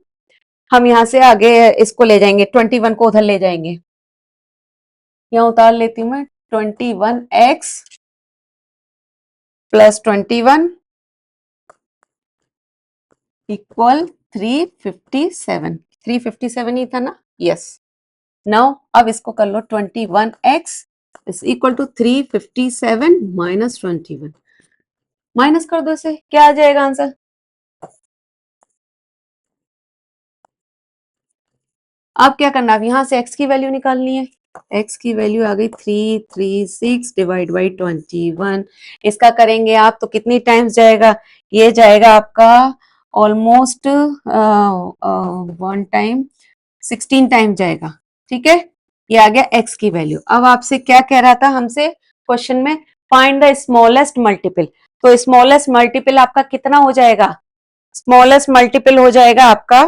हम यहां से आगे इसको ले जाएंगे, 21 को उधर ले जाएंगे। यहां उतार लेती हूँ मैं, 21x प्लस 21 इक्वल 357। 357 ही था ना, यस। नाउ अब इसको कर लो, 21x is equal to 357 minus 21। Minus कर दो इसे, क्या आ जाएगा आंसर। अब क्या करना, अब यहां से x की वैल्यू निकालनी है। x की वैल्यू आ गई 336 डिवाइड बाई 21। इसका करेंगे आप तो कितनी टाइम्स जाएगा, ये जाएगा आपका ऑलमोस्ट 1 टाइम 16 टाइम जाएगा। ठीक है, ये आ गया x की वैल्यू। अब आपसे क्या कह रहा था हमसे क्वेश्चन में, फाइंड द स्मॉलेस्ट मल्टीपल। तो स्मॉलेस्ट मल्टीपल आपका कितना हो जाएगा, स्मॉलेस्ट मल्टीपल हो जाएगा आपका,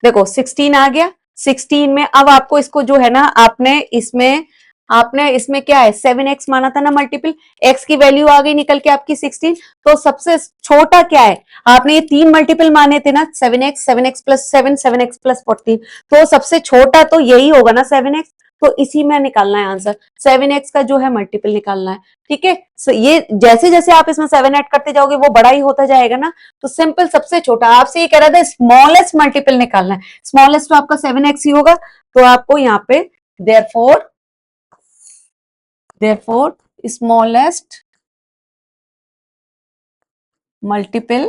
देखो 16 आ गया। 16 में अब आपको इसको जो है ना, आपने इसमें क्या है, 7x माना था ना मल्टीपल, x की वैल्यू आ गई निकल के आपकी 16। तो सबसे छोटा क्या है, आपने ये 3 मल्टीपल माने थे ना, 7x 7x plus 7 7x plus 14, तो सबसे छोटा तो यही होगा ना 7x। तो इसी में निकालना है आंसर, 7x का जो है मल्टीपल निकालना है। ठीक है, सो ये जैसे जैसे आप इसमें 7 ऐड करते जाओगे वो बड़ा ही होता जाएगा ना। तो सिंपल, सबसे छोटा आपसे ये कह रहा था स्मॉलेस्ट मल्टीपल निकालना है, स्मॉलेस्ट तो आपका 7x ही होगा। तो आपको यहाँ पे therefore smallest multiple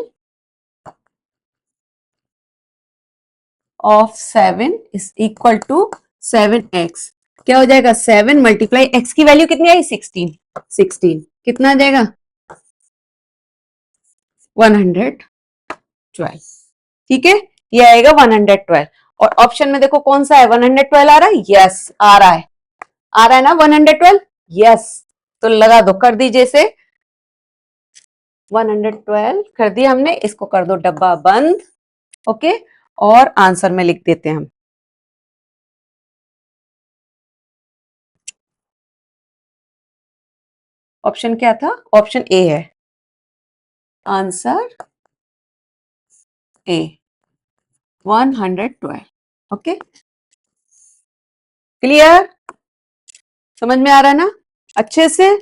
of 7 is equal to 7x। क्या हो जाएगा, 7 मल्टीप्लाई x की वैल्यू कितनी आई, 16। 16 कितना आ जाएगा, 112। ठीक है, ये आएगा 112। और ऑप्शन में देखो कौन सा है, 112 आ रहा है, यस आ रहा है, आ रहा है ना 112, यस। तो लगा दो, कर दीजिए इसे, 112 कर दिया हमने, इसको कर दो डब्बा बंद। ओके, और आंसर में लिख देते हैं हम, ऑप्शन क्या था, ऑप्शन ए है आंसर, ए 112। ओके, क्लियर, समझ में आ रहा है ना अच्छे से।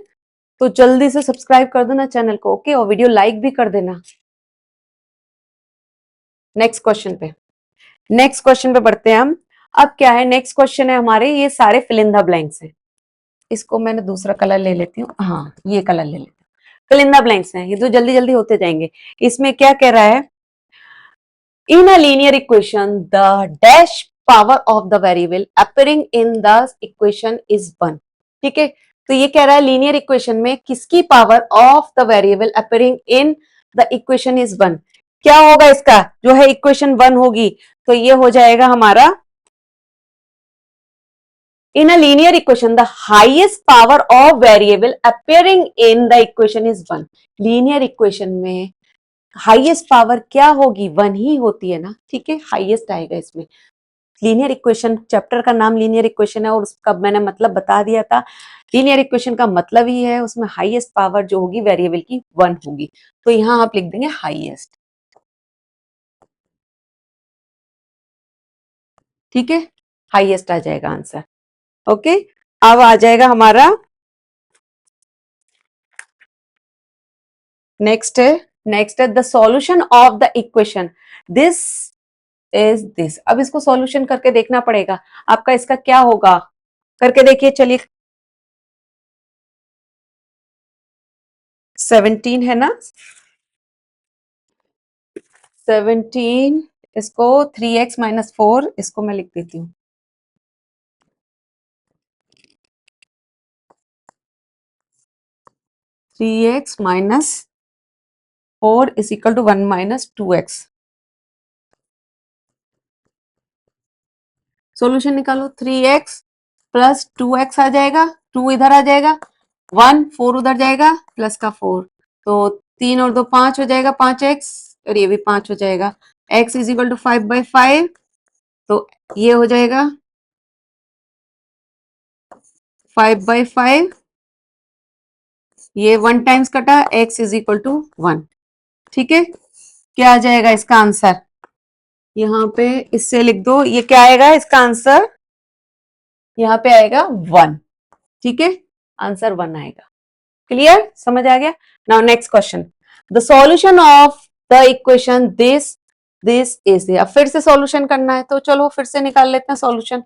तो जल्दी से सब्सक्राइब कर देना चैनल को, ओके, और वीडियो लाइक भी कर देना। नेक्स्ट क्वेश्चन पे बढ़ते हैं हम। अब क्या है, नेक्स्ट क्वेश्चन है हमारे, ये सारे फिल इन द ब्लैंक्स हैं। इसको मैंने दूसरा कलर ले लेती हूँ, हाँ ये कलर ले लेती हूँ। फिल इन द ब्लैंक्स हैं, ये तो जल्दी जल्दी होते जाएंगे। इसमें क्या कह रहा है, in a linear equation the dash power of the variable appearing in the equation is 1। ठीक है, तो ये कह रहा है लीनियर इक्वेशन में किसकी power of the variable appearing in the equation is 1। क्या होगा इसका, जो है इक्वेशन 1 होगी, तो ये हो जाएगा हमारा In a linear equation, the highest power of variable appearing in the equation is 1. Linear equation में हाईएस्ट पावर क्या होगी? 1 ही होती है ना, ठीक है, हाईएस्ट आएगा इसमें। लीनियर इक्वेशन चैप्टर का नाम लीनियर इक्वेशन है और उसका मैंने मतलब बता दिया था। लीनियर इक्वेशन का मतलब ही है उसमें हाईएस्ट पावर जो होगी वेरिएबल की 1 होगी, तो यहां आप लिख देंगे हाईएस्ट, ठीक है, हाईएस्ट आ जाएगा आंसर। ओके, अब आ जाएगा हमारा नेक्स्ट है the solution of the equation this is this. अब इसको सॉल्यूशन करके देखना पड़ेगा आपका, इसका क्या होगा करके देखिए। चलिए 17 है ना, 17, इसको 3x-4 इसको मैं लिख देती हूँ, 3x-4 is equal to 1-2x। Solution निकालो, 3x प्लस 2x आ जाएगा, 2 इधर आ जाएगा, 1 4 उधर जाएगा, प्लस का 4, तो 3 और 2 5 हो जाएगा, 5x, और ये भी 5 हो जाएगा। x इज इक्वल टू 5/5, तो ये हो जाएगा 5/5, ये 1 टाइम्स कटा, x इज इक्वल टू 1, ठीक है। क्या आ जाएगा इसका आंसर? यहाँ पे इससे लिख दो, ये क्या आएगा इसका आंसर? यहाँ पे आएगा 1, ठीक है, आंसर 1 आएगा। क्लियर, समझ आ गया? Now next question, the solution of the equation this is. अब फिर से सॉल्यूशन करना है, तो चलो फिर से निकाल लेते हैं सॉल्यूशन।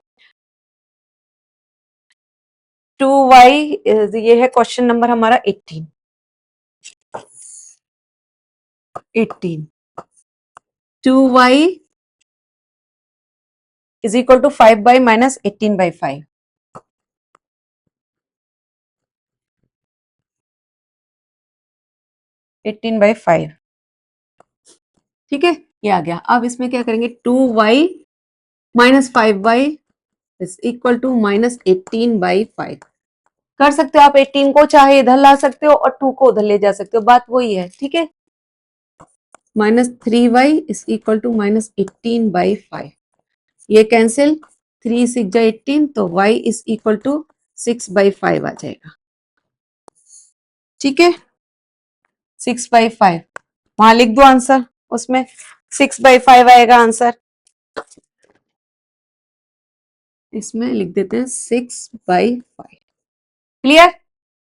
2y, ये है क्वेश्चन नंबर हमारा 18। 2y is equal to 5/-18/5। 18/5, ठीक है, ये आ गया। अब इसमें क्या करेंगे, 2y minus 5y is equal to -18/5। कर सकते हो आप, 18 को चाहे इधर ला सकते हो और 2 को उधर ले जा सकते हो, बात वही है, ठीक है। -3y इज इक्वल टू -18/5, ये कैंसिल, 3 6 जा 18, तो y इज इक्वल टू 6/5 आ जाएगा, ठीक है, 6/5 वहां लिख दो आंसर, उसमें 6/5 आएगा आंसर, इसमें लिख देते हैं 6/5। Clear?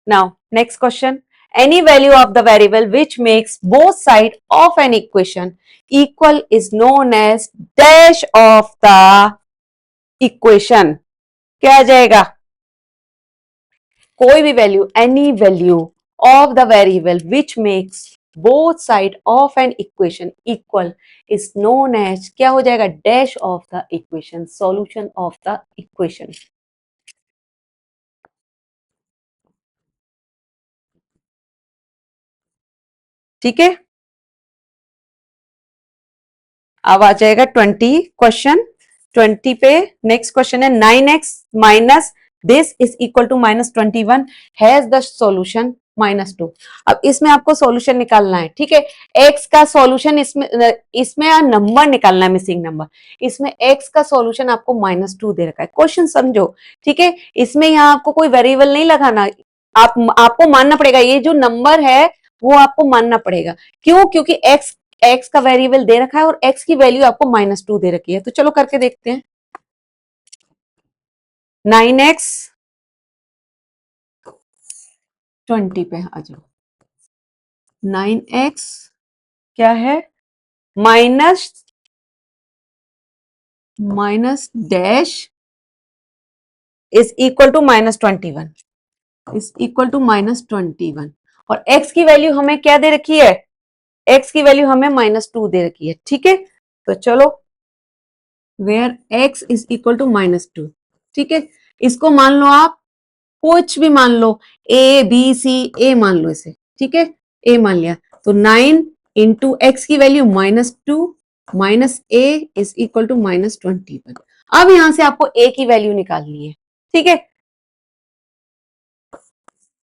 Now next question, any value of the variable which makes both sides of an equation equal is known as dash of the equation। क्या आ जाएगा? कोई भी value, any value of the variable which makes both side of an equation equal is known as, क्या हो जाएगा? dash of the equation, solution of the equation। ठीक है, अब आ जाएगा 20 क्वेश्चन। 20 पे नेक्स्ट क्वेश्चन है, 9x minus this is equal to -21 has the solution -2। अब इसमें आपको सॉल्यूशन निकालना है, ठीक है। x का सॉल्यूशन इसमें नंबर निकालना है, मिसिंग नंबर। इसमें x का सॉल्यूशन आपको -2 दे रखा है, क्वेश्चन समझो, ठीक है। इसमें यहाँ आपको कोई वेरिएबल नहीं लगाना, आपको मानना पड़ेगा, ये जो नंबर है वो आपको मानना पड़ेगा। क्यों? क्योंकि x का वेरिएबल दे रखा है और x की वैल्यू आपको -2 दे रखी है। तो चलो करके देखते हैं। 9x 20 पे आ जाओ। 9x क्या है? Minus dash is equal to -21, is equal to -21, और x की वैल्यू हमें क्या दे रखी है? x की वैल्यू हमें -2 दे रखी है, ठीक है। तो चलो where x is equal to -2, ठीक है। इसको मान लो आप, कुछ भी मान लो, ए बी सी, ए मान लो इसे, ठीक है, ए मान लिया। तो 9 इंटू एक्स की value -2 minus a is equal to -21। अब यहां से आपको ए की वैल्यू निकालनी है, ठीक है,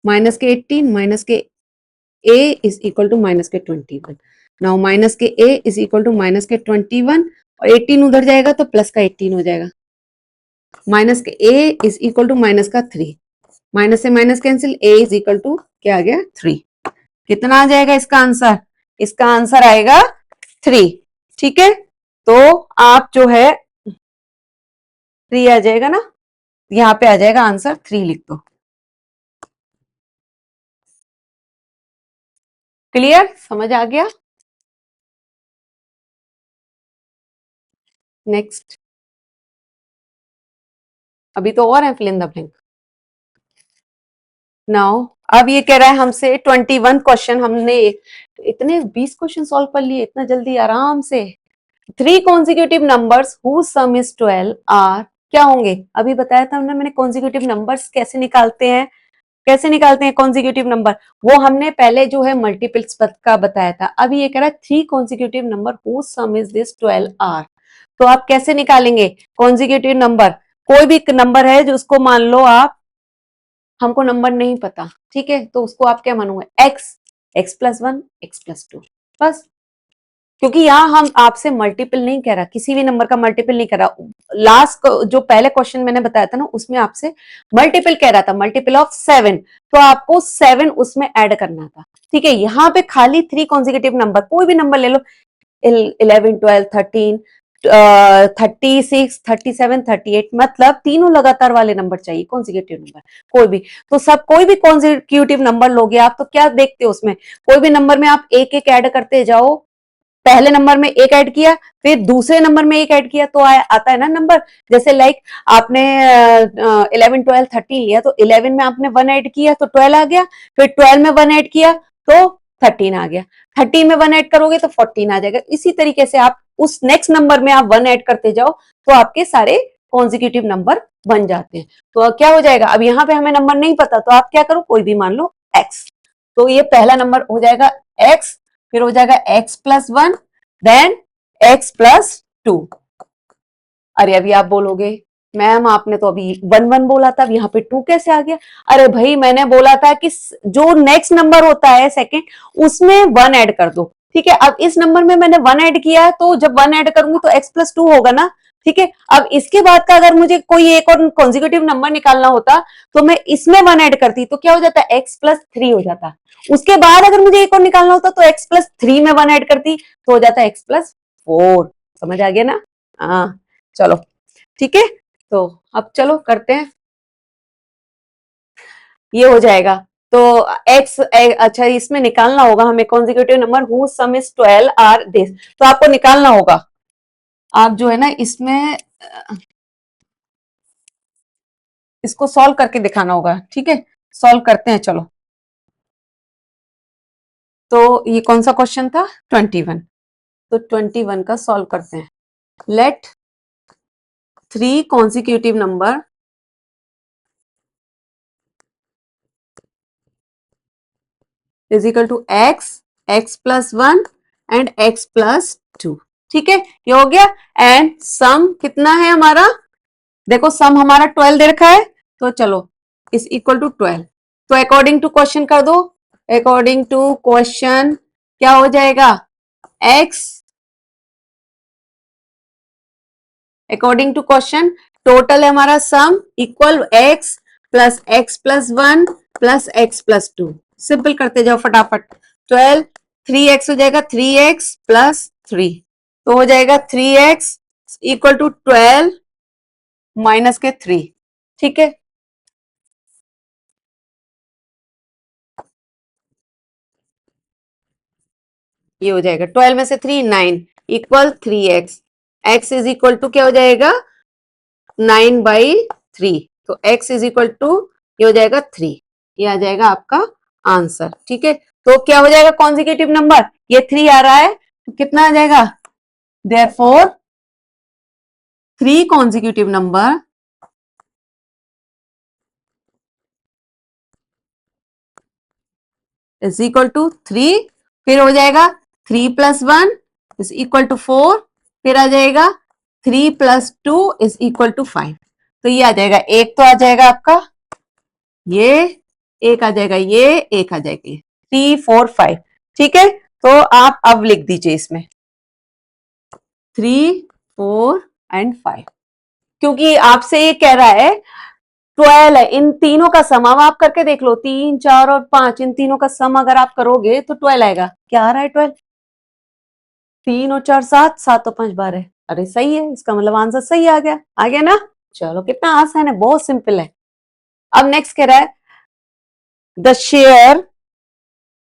माइनस के 18 माइनस के a is equal to minus के 21। नाउ माइनस के a is equal to minus के 21 और 18 उधर जाएगा तो प्लस का 18 हो जाएगा। माइनस के a is equal to minus का 3, माइनस से minus cancel, a is equal to क्या आ गया 3। कितना आ जाएगा इसका आंसर? इसका आंसर आएगा 3। ठीक है, तो आप जो है 3 आ जाएगा ना, यहां पे आ जाएगा आंसर 3 लिख दो। क्लियर, समझ आ गया? नेक्स्ट, अभी तो और है fill in the blank. Now अब ये कह रहा है हमसे 21 क्वेश्चन, हमने इतने 20 क्वेश्चन सॉल्व कर लिए इतना जल्दी आराम से। 3 consecutive numbers whose sum is 12 are क्या होंगे? अभी बताया था हमने, मैंने कॉन्जिक्यूटिव नंबर्स कैसे निकालते हैं, कैसे निकालते हैं कॉन्जिक्यूटिव नंबर, वो हमने पहले जो है मल्टीपल्स का बताया था। अभी ये कह रहा है 3 consecutive number whose sum is this 12 are. तो आप कैसे निकालेंगे कॉन्जिक्यूटिव नंबर? कोई भी नंबर है जो उसको मान लो आप, हमको नंबर नहीं पता, ठीक है, तो उसको आप क्या मानोगे? X, x plus 1, x plus 2, बस। क्योंकि यहाँ हम आपसे मल्टीपल नहीं कह रहा, किसी भी नंबर का मल्टीपल नहीं कर रहा। लास्ट जो पहले क्वेश्चन मैंने बताया था ना, उसमें आपसे मल्टीपल कह रहा था, मल्टीपल ऑफ 7, तो आपको 7 उसमें ऐड करना था। ठीक है, यहाँ पे खाली 3 कॉन्जिक्यूटिव नंबर, कोई भी नंबर ले लो, 11, 12, 13, 36, 37, 38, मतलब तीनों लगातार वाले नंबर चाहिए कॉन्जिक्यूटिव नंबर, कोई भी। तो सब कोई भी कॉन्जिक्यूटिव नंबर लोगे आप, तो क्या देखते हो उसमें, कोई भी नंबर में आप एक एक ऐड करते जाओ। पहले नंबर में एक ऐड किया, फिर दूसरे नंबर में एक ऐड किया, तो आता है ना नंबर। जैसे लाइक आपने 11, 12, 13 लिया, तो 11 में आपने 1 ऐड किया तो 12 आ गया, फिर 12 में 1 ऐड किया तो 13 आ गया, 13 में 1 ऐड करोगे तो 14 आ जाएगा। इसी तरीके से आप उस नेक्स्ट नंबर में आप 1 ऐड करते जाओ, तो आपके सारे कॉन्जिक्यूटिव नंबर बन जाते हैं। तो क्या हो जाएगा, अब यहाँ पे हमें नंबर नहीं पता, तो आप क्या करो, कोई भी मान लो x, तो ये पहला नंबर हो जाएगा x, फिर हो जाएगा x plus 1, then x plus 2। अरे अभी आप बोलोगे मैम आपने तो अभी 1 1 बोला था, अब यहाँ पे 2 कैसे आ गया? अरे भाई मैंने बोला था कि जो नेक्स्ट नंबर होता है सेकंड, उसमें 1 ऐड कर दो। ठीक है, अब इस नंबर में मैंने 1 ऐड किया, तो जब 1 ऐड करूंगी तो x प्लस 2 होगा ना। ठीक है, अब इसके बाद का अगर मुझे कोई एक और कॉन्जिक्यूटिव नंबर निकालना होता, तो मैं इसमें 1 ऐड करती, तो क्या हो जाता है, x प्लस 3 हो जाता। उसके बाद अगर मुझे एक और निकालना होता, तो x प्लस 3 में 1 ऐड करती, तो हो जाता है x प्लस 4। समझ आ गया ना? हाँ, चलो ठीक है, तो अब चलो करते हैं, ये हो जाएगा। तो x, अच्छा इसमें निकालना होगा हमें consecutive number whose sum is 12 are this, तो आपको निकालना होगा। आप जो है ना इसमें इसको सॉल्व करके दिखाना होगा। ठीक है, सॉल्व करते हैं, चलो। तो ये कौन सा क्वेश्चन था? 21। तो 21 का सॉल्व करते हैं। Let 3 consecutive number is equal to x, x plus 1 and x plus 2। ठीक है, ये हो गया। एंड सम कितना है हमारा? देखो सम हमारा 12 दे रखा है, तो चलो इज इक्वल टू 12। तो अकॉर्डिंग टू क्वेश्चन कर दो, अकॉर्डिंग टू क्वेश्चन क्या हो जाएगा, x, according to question total है हमारा sum equal x plus 1 plus x plus 2। Simple करते जाओ फटाफट। 12, 3x हो जाएगा, 3x प्लस 3, तो हो जाएगा 3x इक्वल टू 12 माइनस के 3। ठीक है, ये हो जाएगा 12 में से 3 9 equal 3x, x is equal to क्या हो जाएगा 9/3, तो x इज इक्वल टू ये हो जाएगा 3, ये आ जाएगा आपका आंसर। ठीक है, तो क्या हो जाएगा कॉन्जिक्यूटिव नंबर, ये 3 आ रहा है, तो कितना आ जाएगा, therefore 3 consecutive number is equal to 3, फिर हो जाएगा 3 प्लस 1 इज इक्वल टू 4, फिर आ जाएगा 3 प्लस 2 इज इक्वल टू 5। तो ये आ जाएगा, एक तो आ जाएगा आपका ये, एक आ जाएगा ये, एक आ जाएगा ये, 3 4 5। ठीक है, तो आप अब लिख दीजिए इसमें 3 4 एंड 5, क्योंकि आपसे ये कह रहा है 12 है, इन तीनों का सम अब आप करके देख लो, 3 4 और 5, इन तीनों का सम अगर आप करोगे तो 12 आएगा। क्या आ रहा है 12? 3 और 4 7, 7 और 5 12। अरे सही है, इसका मतलब आंसर सही आ गया ना। चलो कितना आसान है, बहुत सिंपल है। अब नेक्स्ट कह रहा है the share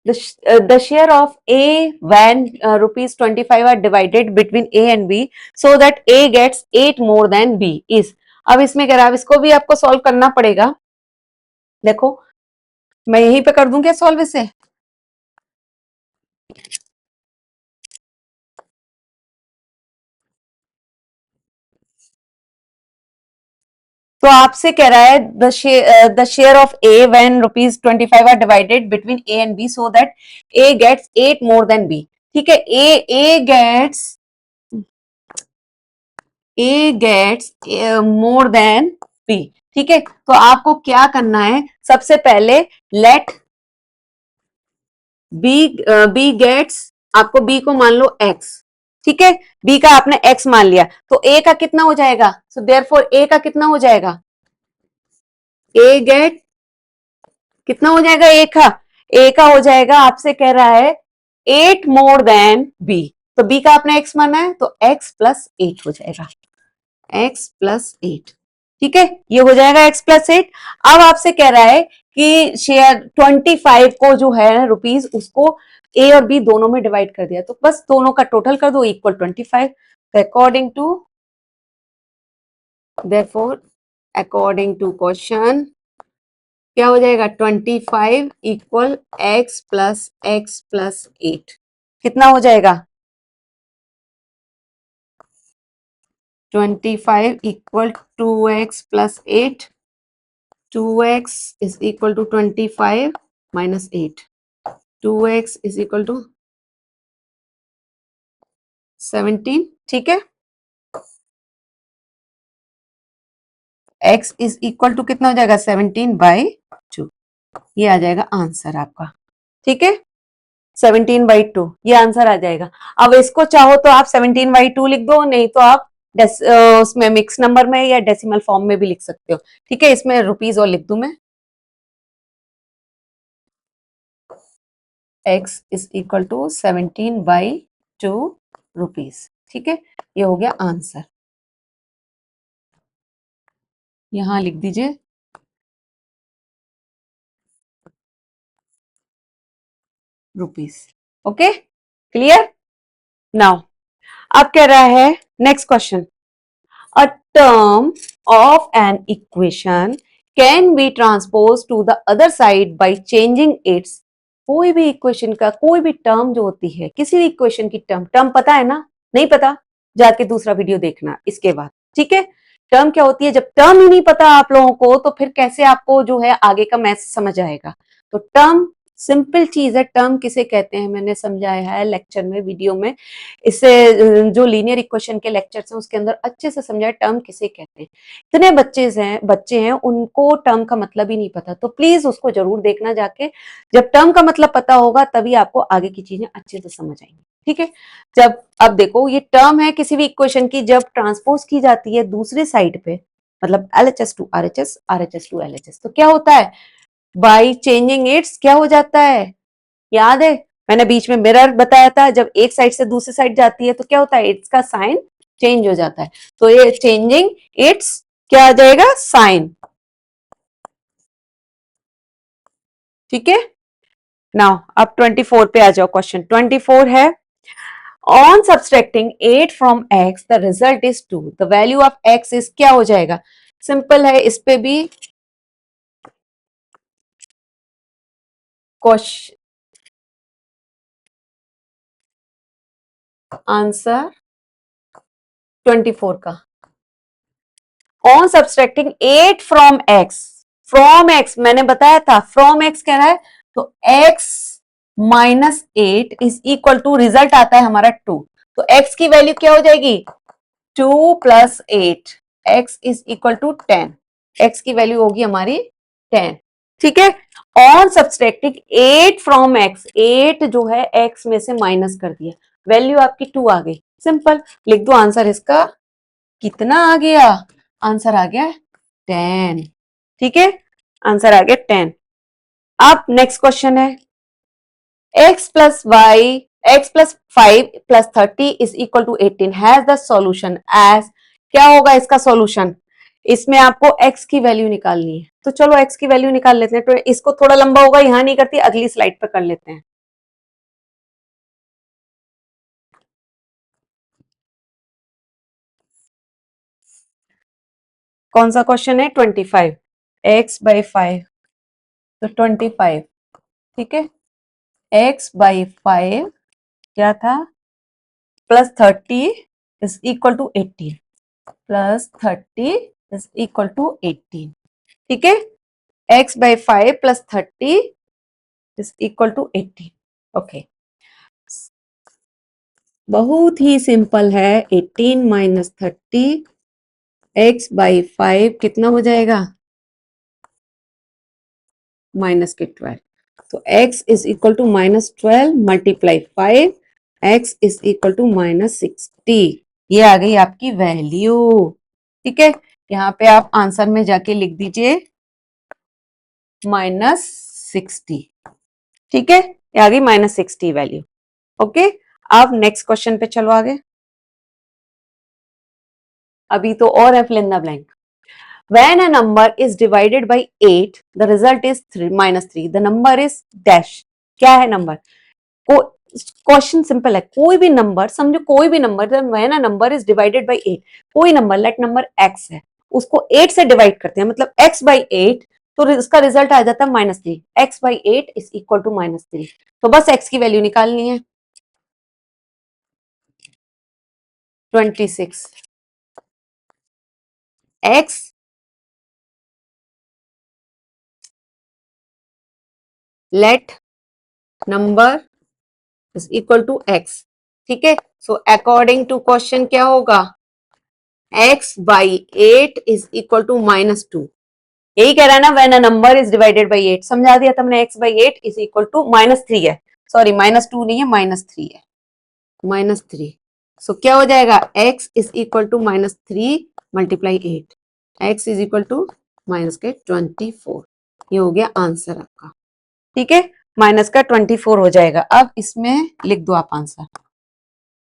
the share of A when rupees 25 are divided between A and B so that A gets 8 more than B is। अब इसमें कह रहा है, इसको भी आपको सॉल्व करना पड़ेगा। देखो मैं यहीं पे कर दूं क्या सॉल्व इसे? तो आपसे कह रहा है the share of a when rupees 25 are divided between a and b so that a gets 8 more than b. ठीक है, a gets more than b. ठीक है, तो आपको क्या करना है, सबसे पहले लेट बी गेट्स, आपको बी को मान लो एक्स। ठीक है, बी का आपने एक्स मान लिया, तो ए का कितना हो जाएगा? सो देयरफॉर ए का कितना हो जाएगा? ए गेट कितना हो जाएगा? ए का हो जाएगा, आपसे कह रहा है 8 मोर देन बी, तो बी का आपने एक्स माना है तो एक्स प्लस 8 हो जाएगा, एक्स प्लस 8। ठीक है, ये हो जाएगा एक्स प्लस 8। अब आपसे कह रहा है कि शेयर 25 को जो है रुपीज, उसको ए और बी दोनों में डिवाइड कर दिया, तो बस दोनों का टोटल कर दो equal 25। According to therefore according to question क्या हो जाएगा? 25 इक्वल एक्स प्लस 8। कितना हो जाएगा? 25 equal 2x plus 8, 2x is equal to 25 minus 8, 2x is equal to 17। ठीक है, x is equal to कितना हो जाएगा? 17/2। ये आ जाएगा आंसर आपका। ठीक है, 17/2 ये आंसर आ जाएगा। अब इसको चाहो तो आप 17/2 लिख दो, नहीं तो आप उसमें मिक्स नंबर में या डेसिमल फॉर्म में भी लिख सकते हो। ठीक है, इसमें रुपीज और लिख दूं मैं, x is equal to 17/2 rupees. ठीक है, ये हो गया आंसर, यहां लिख दीजिए रुपीज। Okay, clear? नाउ अब कह रहा है next question, a term of an equation can be transpose to the other side by changing its. कोई भी इक्वेशन का कोई भी टर्म जो होती है, किसी भी इक्वेशन की टर्म पता है ना? नहीं पता? जाके दूसरा वीडियो देखना इसके बाद। ठीक है, टर्म क्या होती है? जब टर्म ही नहीं पता आप लोगों को तो फिर कैसे आपको जो है आगे का मैथ समझ आएगा? तो टर्म सिंपल चीज है, टर्म किसे कहते हैं मैंने समझाया है लेक्चर में, वीडियो में। इससे जो लीनियर इक्वेशन के लेक्चर्स हैं उसके अंदर अच्छे से समझाया टर्म किसे कहते हैं। इतने बच्चे हैं उनको टर्म का मतलब ही नहीं पता, तो प्लीज उसको जरूर देखना जाके। जब टर्म का मतलब पता होगा तभी आपको आगे की चीजें अच्छे से समझ आएंगी। ठीक है, जब अब देखो ये टर्म है किसी भी इक्वेशन की, जब ट्रांसपोज की जाती है दूसरे साइड पे, मतलब LHS to RHS, RHS to LHS, तो क्या होता है? बाई चेंजिंग इट्स क्या हो जाता है? याद है मैंने बीच में मिरर बताया था, जब एक साइड से दूसरी साइड जाती है तो क्या होता है? इट्स का साइन चेंज हो जाता है, तो ये चेंजिंग इट्स क्या आ जाएगा? साइन। ठीक है, नाउ अब 24 पे आ जाओ। क्वेश्चन 24 है, on subtracting 8 from x the result is 2, the value of x is क्या हो जाएगा? सिंपल है, इस पे भी क्वेश्चन आंसर 24 का, ऑन सब्सट्रैक्टिंग 8 फ्रॉम x मैंने बताया था फ्रॉम x कह रहा है, तो x minus 8 is equal to result आता है हमारा 2, तो x की वैल्यू क्या हो जाएगी? 2 plus 8, x is equal to 10, x की वैल्यू होगी हमारी 10, ठीक है। ऑन सब्सट्रैक्टिंग 8 फ्रॉम x, 8 जो है x में से माइनस कर दिया, वैल्यू आपकी 2 आ गई। सिंपल, लिख दो आंसर इसका, कितना आ गया, आंसर आ गया 10, ठीक है, आंसर आ गया 10। अब नेक्स्ट क्वेश्चन है x plus y, x plus 5 plus 30 is equal to 18 has the solution as, क्या होगा इसका सॉल्यूशन, इसमें आपको x की वैल्यू निकालनी है, तो चलो x की वैल्यू निकाल लेते हैं। तो इसको थोड़ा लंबा होगा, यहां नहीं करती, अगली स्लाइड पर कर लेते हैं। कौन सा क्वेश्चन है, 25, x बाई 5, तो 25, ठीक है, x बाई 5 क्या था, plus 30 is equal to 18, plus 30 is equal to 18, ठीक है, x by 5 plus 30 is equal to 18, okay. बहुत ही सिंपल है, 18 माइनस 30, x बाई 5 कितना हो जाएगा, माइनस के 12, तो x is equal to minus 12 multiply 5, x is equal to minus 60, ये आ गई आपकी वैल्यू, ठीक है। यहाँ पे आप आंसर में जाके लिख दीजिए माइनस 60, ठीक है, ये आ गई माइनस 60 वैल्यू, ओके। अब नेक्स्ट क्वेश्चन पे चलो आगे, अभी तो और है fill in the blank. When a number is divided by 8, the result is 3 minus 3. The number is dash. क्या है नंबर? क्वेश्चन सिंपल है, कोई भी नंबर समझो, कोई भी number, when a number is divided by 8, कोई नंबर, लेट नंबर x है, उसको 8 से डिवाइड करते हैं, मतलब x बाई 8, तो इसका रिजल्ट आ जाता है minus 3, x by 8 is equal to minus 3, तो बस x की वैल्यू निकालनी है, 26, x let number is equal to x, ठीक है। सो अकॉर्डिंग टू क्वेश्चन क्या होगा, x by 8 is equal to minus 2, यही कह रहा है ना, when a number is divided by 8, समझा दिया तुमने, x by 8 is equal to minus 3 है, सॉरी माइनस 2 नहीं है, माइनस 3 है, माइनस 3, सो क्या हो जाएगा, x is equal to minus 3 multiply 8, x is equal to minus के 24, ये हो गया आंसर आपका, ठीक है, माइनस का 24 हो जाएगा। अब इसमें लिख दो आप आंसर,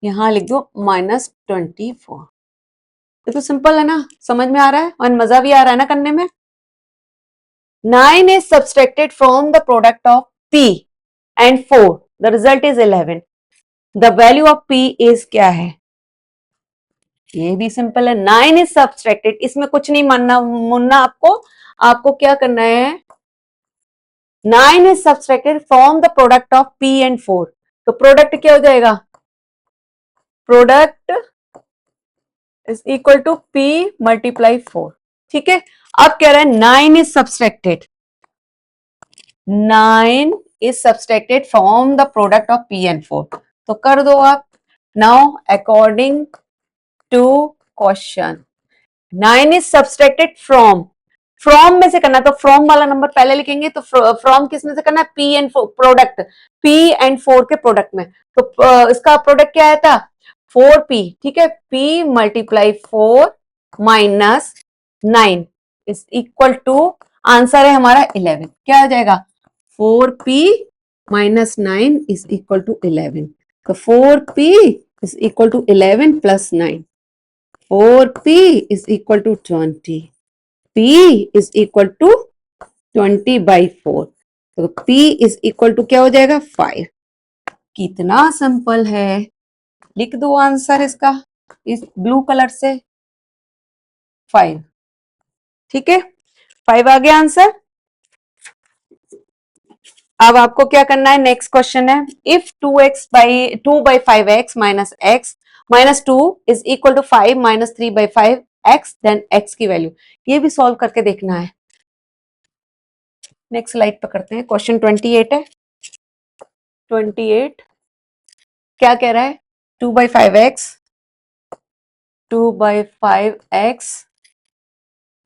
यहां लिख दो माइनस 24, ये तो सिंपल है ना, समझ में आ रहा है और मजा भी आ रहा है ना करने में। 9 is subtracted from the product of p and 4, the result is 11, the value of p is क्या है, ये भी सिंपल है, 9 is subtracted, इसमें कुछ नहीं मानना मुन्ना, आपको क्या करना है, 9 is subtracted from the product of p and 4, तो प्रोडक्ट क्या हो जाएगा, product is equal to p multiply 4, ठीक है। अब कह रहा है 9 is subtracted, 9 is subtracted from the product of p and 4, तो कर दो आप। Now according to question, 9 is subtracted from में से करना, तो फ्रॉम वाला नंबर पहले लिखेंगे, तो फ्रॉम किस में से करना है, p and product, p and 4 के प्रोडक्ट में, तो इसका प्रोडक्ट क्या आया था, 4p, ठीक है, p multiply 4 minus 9 is equal to, answer है हमारा 11, क्या आ जाएगा, 4p minus 9 is equal to 11, तो 4p is equal to 11 plus 9, 4p is equal to 20, p is equal to 20 by 4, तो p इज इक्वल टू क्या हो जाएगा, 5, कितना सिंपल है, लिख दो आंसर इसका, इस ब्लू कलर से 5, ठीक है, 5 आ गया आंसर। अब आपको क्या करना है, नेक्स्ट क्वेश्चन है, if 2 by 5x minus 2 is equal to 5 minus 3 by 5x, then x की वैल्यू, ये भी सॉल्व करके देखना है। नेक्स्ट स्लाइड पर करते हैं, क्वेश्चन 28 है, 28 क्या कह रहा है, 2 by 5x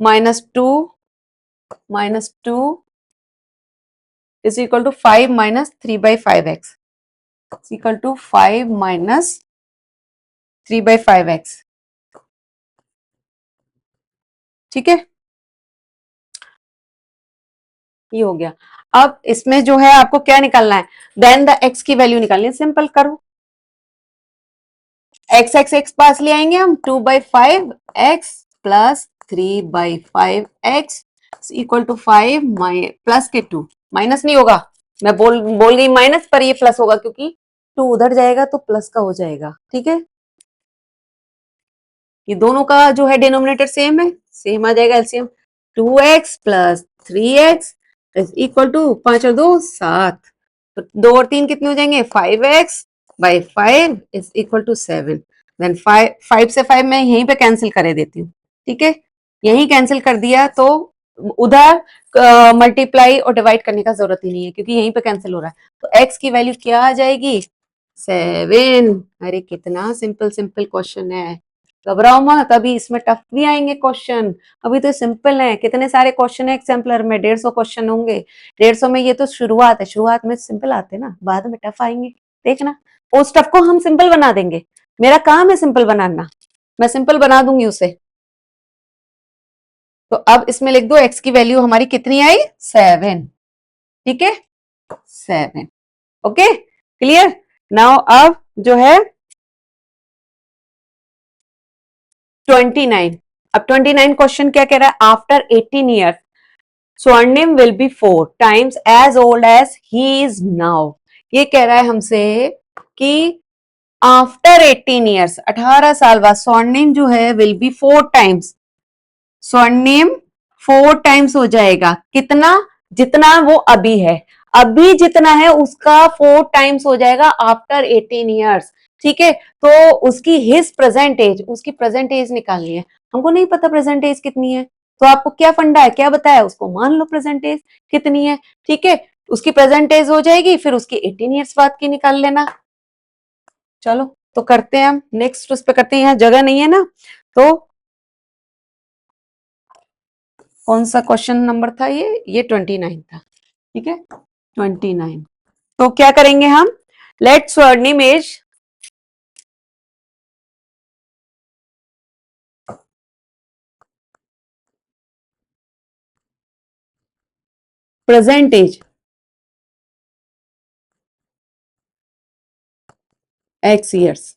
-2 is equal to 5 minus 3/5x is equal to 5 minus 3/5x। ठीक है, ये हो गया। अब इसमें जो है आपको क्या निकालना है, देन द x की वैल्यू निकालनी है। सिंपल करो, x पास ले आएंगे हम, 2/5x plus 3/5x equal to 5 plus के 2, माइनस नहीं होगा, मैं बोल गई माइनस, पर ये प्लस होगा क्योंकि 2 उधर जाएगा तो प्लस का हो जाएगा। ठीक है, ये दोनों का जो है डिनोमिनेटर सेम है, सेम आ जाएगा LCM. 2x plus 3x is equal to 5 और 2 7, तो 2 और 3 कितने हो जाएंगे, 5x/5 is equal to 7। Then 5 से 5 मैं यहीं पे कैंसिल कर देती हूँ। ठीक है, यहीं कैंसिल कर दिया तो उधर मल्टीप्लाई और डिवाइड करने का जरूरत ही नहीं है क्योंकि यहीं पे कैंसिल हो रहा है। तो x की वैल्यू क्या आ जाएगी, 7। अरे कितना सिंपल सिंपल क्वेश्चन है, घबराओ मत, अभी इसमें टफ भी आएंगे क्वेश्चन, अभी तो सिंपल है। कितने सारे क्वेश्चन है एग्जाम्पलर में, 150 क्वेश्चन होंगे। 150 में ये तो शुरुआत है, शुरुआत में सिंपल आते हैं ना, बाद में टफ आएंगे, देखना। उस टफ को हम सिंपल बना देंगे, मेरा काम है सिंपल बनाना, मैं सिंपल बना दूंगी उसे। तो अब इसमें लिख दो x की वैल्यू हमारी कितनी आई, 7। ठीक है, 7। Okay, clear. नाउ अब जो है 29, अब 29 क्वेश्चन क्या कह रहा है, after 18 years Swarnim will be 4 times as old as he is now. ये कह रहा है हमसे कि आफ्टर 18 ईयर्स, 18 साल बाद स्वर्णिम जो है विल बी 4 टाइम्स, स्वर्णिम 4 टाइम्स हो जाएगा, कितना, जितना वो अभी है, अभी जितना है उसका 4 टाइम्स हो जाएगा आफ्टर 18 ईयर्स। ठीक है, तो उसकी हिज प्रेजेंट एज, उसकी प्रेजेंट एज निकालनी है। हमको नहीं पता प्रेजेंट एज कितनी है, तो आपको क्या फंडा है, क्या बताया, उसको मान लो प्रेजेंट एज कितनी है। ठीक है, उसकी प्रेजेंट एज हो जाएगी, फिर उसकी 18 ईयर्स बाद की निकाल लेना। चलो तो करते हैं हम नेक्स्ट, उस पे करते हैं, यहाँ जगह नहीं है ना, तो कौन सा क्वेश्चन नंबर था ये 29 था। ठीक है, 29। तो क्या करेंगे हम, let Swarnim age present age x years.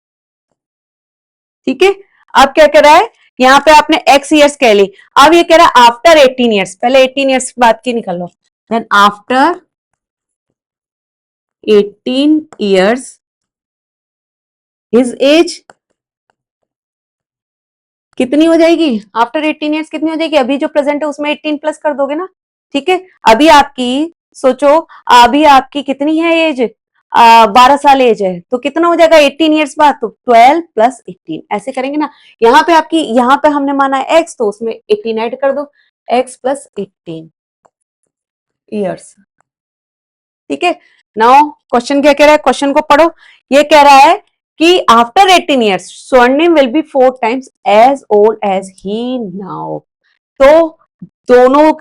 ठीक है, अब क्या कह रहा है, यहाँ पे आपने x ईयर्स कह ली, अब ये कह रहा है आफ्टर 18 ईयर्स, पहले 18 ईयर्स बाद की निकालो, then after 18 years his age कितनी हो जाएगी, आफ्टर 18 ईयर्स कितनी हो जाएगी, अभी जो प्रेजेंट है उसमें 18 प्लस कर दोगे ना। ठीक है, अभी आपकी, सोचो, अभी आपकी कितनी है एज, 12 साल एज है, तो कितना हो जाएगा 18 ईयर्स बाद, तो 12 प्लस 18 ऐसे करेंगे ना। यहाँ पे आपकी, यहाँ पे हमने माना है एक्स, तो उसमें 18 ऐड कर दो, एक्स प्लस 18 ईयर्स। ठीक है, नाउ क्वेश्चन क्या कह रहा है, क्वेश्चन को पढ़ो। ये कह रहा है कि after 18 years Swarnim will be 4 times as old as he now. तो दोनों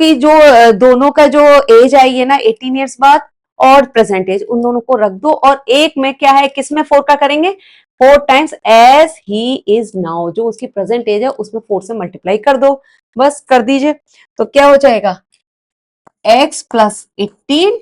का जो एज आई है ना 18 ईयर्स बाद, और प्रेजेंट एज, उन दोनों को रख दो, और एक में क्या है, किसमें 4 का करेंगे, 4 times as he is now, जो उसकी प्रेजेंट एज है उसमें 4 से मल्टीप्लाई कर दो, बस कर दीजिए। तो क्या हो जाएगा, x plus 18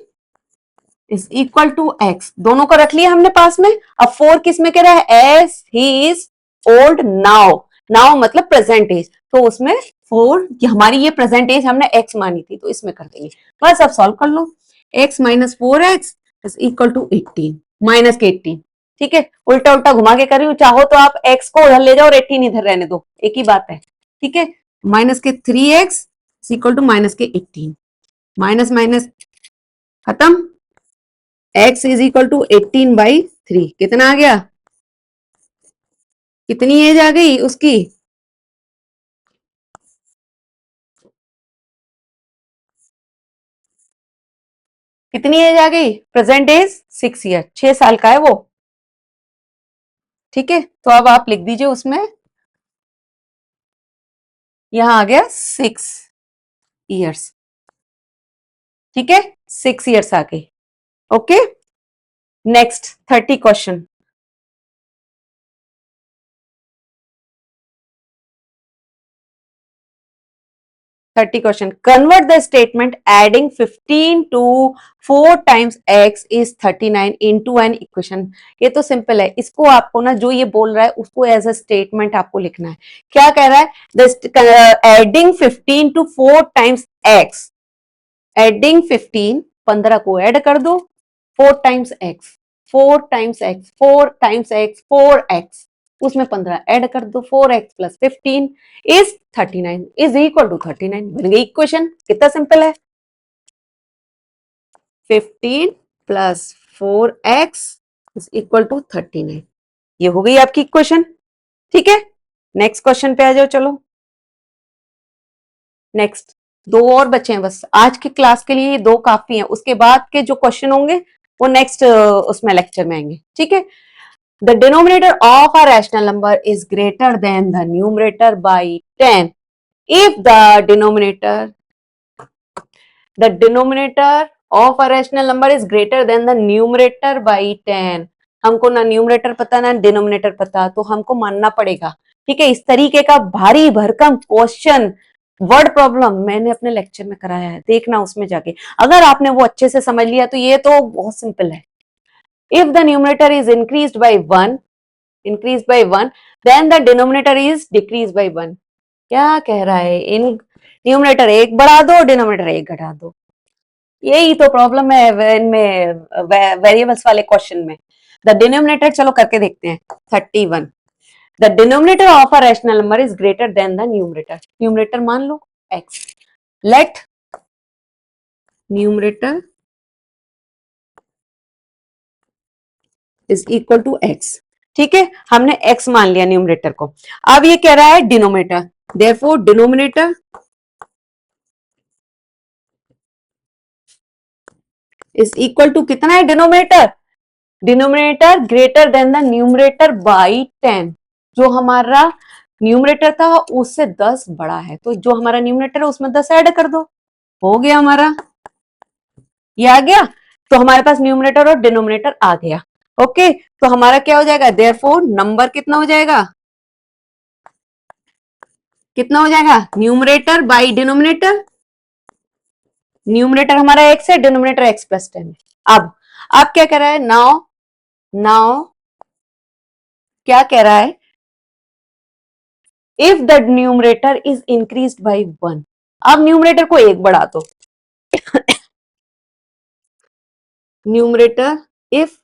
is equal to x, दोनों को रख लिया हमने पास में। अब 4 किस में कह रहा है, age he is old now, now मतलब प्रेजेंट एज, तो उसमें 4, हमारी ये प्रेजेंट एज हमने x मानी थी, तो इसमें कर देंगे। बस अब सॉल्व कर लो, x minus 4x is equal to 18, minus के 18। ठीक है, उल्टा उल्टा घुमा के कर रही हूँ, चाहो तो आप x को उधर ले जाओ और 18 इधर रहने दो, एक ही बात है। ठीक है, माइनस के 3x इक्वल टू माइनस के 18, माइनस माइनस खत्म, x इज इक्वल टू 18/3, कितना आ गया, कितनी एज आ गई उसकी, कितनी एज आ गई, प्रेजेंट एज 6 ईयर, 6 साल का है वो। ठीक है, तो अब आप लिख दीजिए उसमें यहां आ गया 6 years, ठीक है, 6 years आ गई। Okay, next 30 question. 30 question, convert the statement adding 15 to 4 times x is 39 into an equation. ये तो सिंपल है, इसको आपको ना जो ये बोल रहा है उसको एज अ स्टेटमेंट आपको लिखना है। क्या कह रहा है, the adding 15 to 4 times x, adding 15, 15 को ऐड कर दो, 4 times x, 4 times x, 4 times x, 4x, उसमें 15 ऐड कर दो, 4x plus 15 is 39 is equal to 39। बन गई इक्वेशन, कितना सिंपल है। 15 plus 4x is equal to 39, ये हो गई आपकी इक्वेशन। ठीक है, नेक्स्ट क्वेश्चन पे आ जाओ। चलो नेक्स्ट, दो और बचे हैं बस आज की क्लास के लिए, ये दो काफी हैं, उसके बाद के जो क्वेश्चन होंगे वो नेक्स्ट उसमें लेक्चर में आएंगे। ठीक है, the denominator of a rational number is greater than the numerator by 10 if the denominator of a rational number is greater than the numerator by 10। हमको ना न्यूमरेटर पता ना डिनोमिनेटर पता, तो हमको मानना पड़ेगा। ठीक है, इस तरीके का भारी भरकम क्वेश्चन वर्ड प्रॉब्लम मैंने अपने लेक्चर में कराया है, देखना उसमें जाके। अगर आपने वो अच्छे से समझ लिया तो ये तो बहुत सिंपल है। If the numerator is increased by 1 then the denominator is decreased by 1। क्या कह रहा है, इन न्यूमरेटर एक बढ़ा दो, डिनोमिनेटर एक घटा दो। यही तो प्रॉब्लम है इनमें वेरिएबल्स वाले क्वेश्चन में। द डिनोमिनेटर, चलो करके देखते हैं। 31, the denominator of a rational number is greater than the numerator. Numerator मान लो x, let numerator is equal to x। ठीक है, हमने x मान लिया न्यूमरेटर को। अब ये कह रहा है denominator, therefore denominator is equal to कितना है denominator, denominator greater than the numerator by 10। जो हमारा न्यूमरेटर था उससे 10 बड़ा है, तो जो हमारा न्यूमरेटर है उसमें 10 ऐड कर दो, हो गया हमारा, ये आ गया। तो हमारे पास न्यूमरेटर और डिनोमिनेटर आ गया। ओके, तो हमारा क्या हो जाएगा, देयरफॉर नंबर कितना हो जाएगा, कितना हो जाएगा, न्यूमरेटर बाई डिनोमिनेटर। न्यूमरेटर हमारा x है, डिनोमिनेटर x प्लस 10 है। अब क्या कह रहा है, नाउ नाउ क्या कह रहा है, if the numerator is increase by 1। अब न्यूमरेटर को एक बढ़ा दो, न्यूमरेटर इफ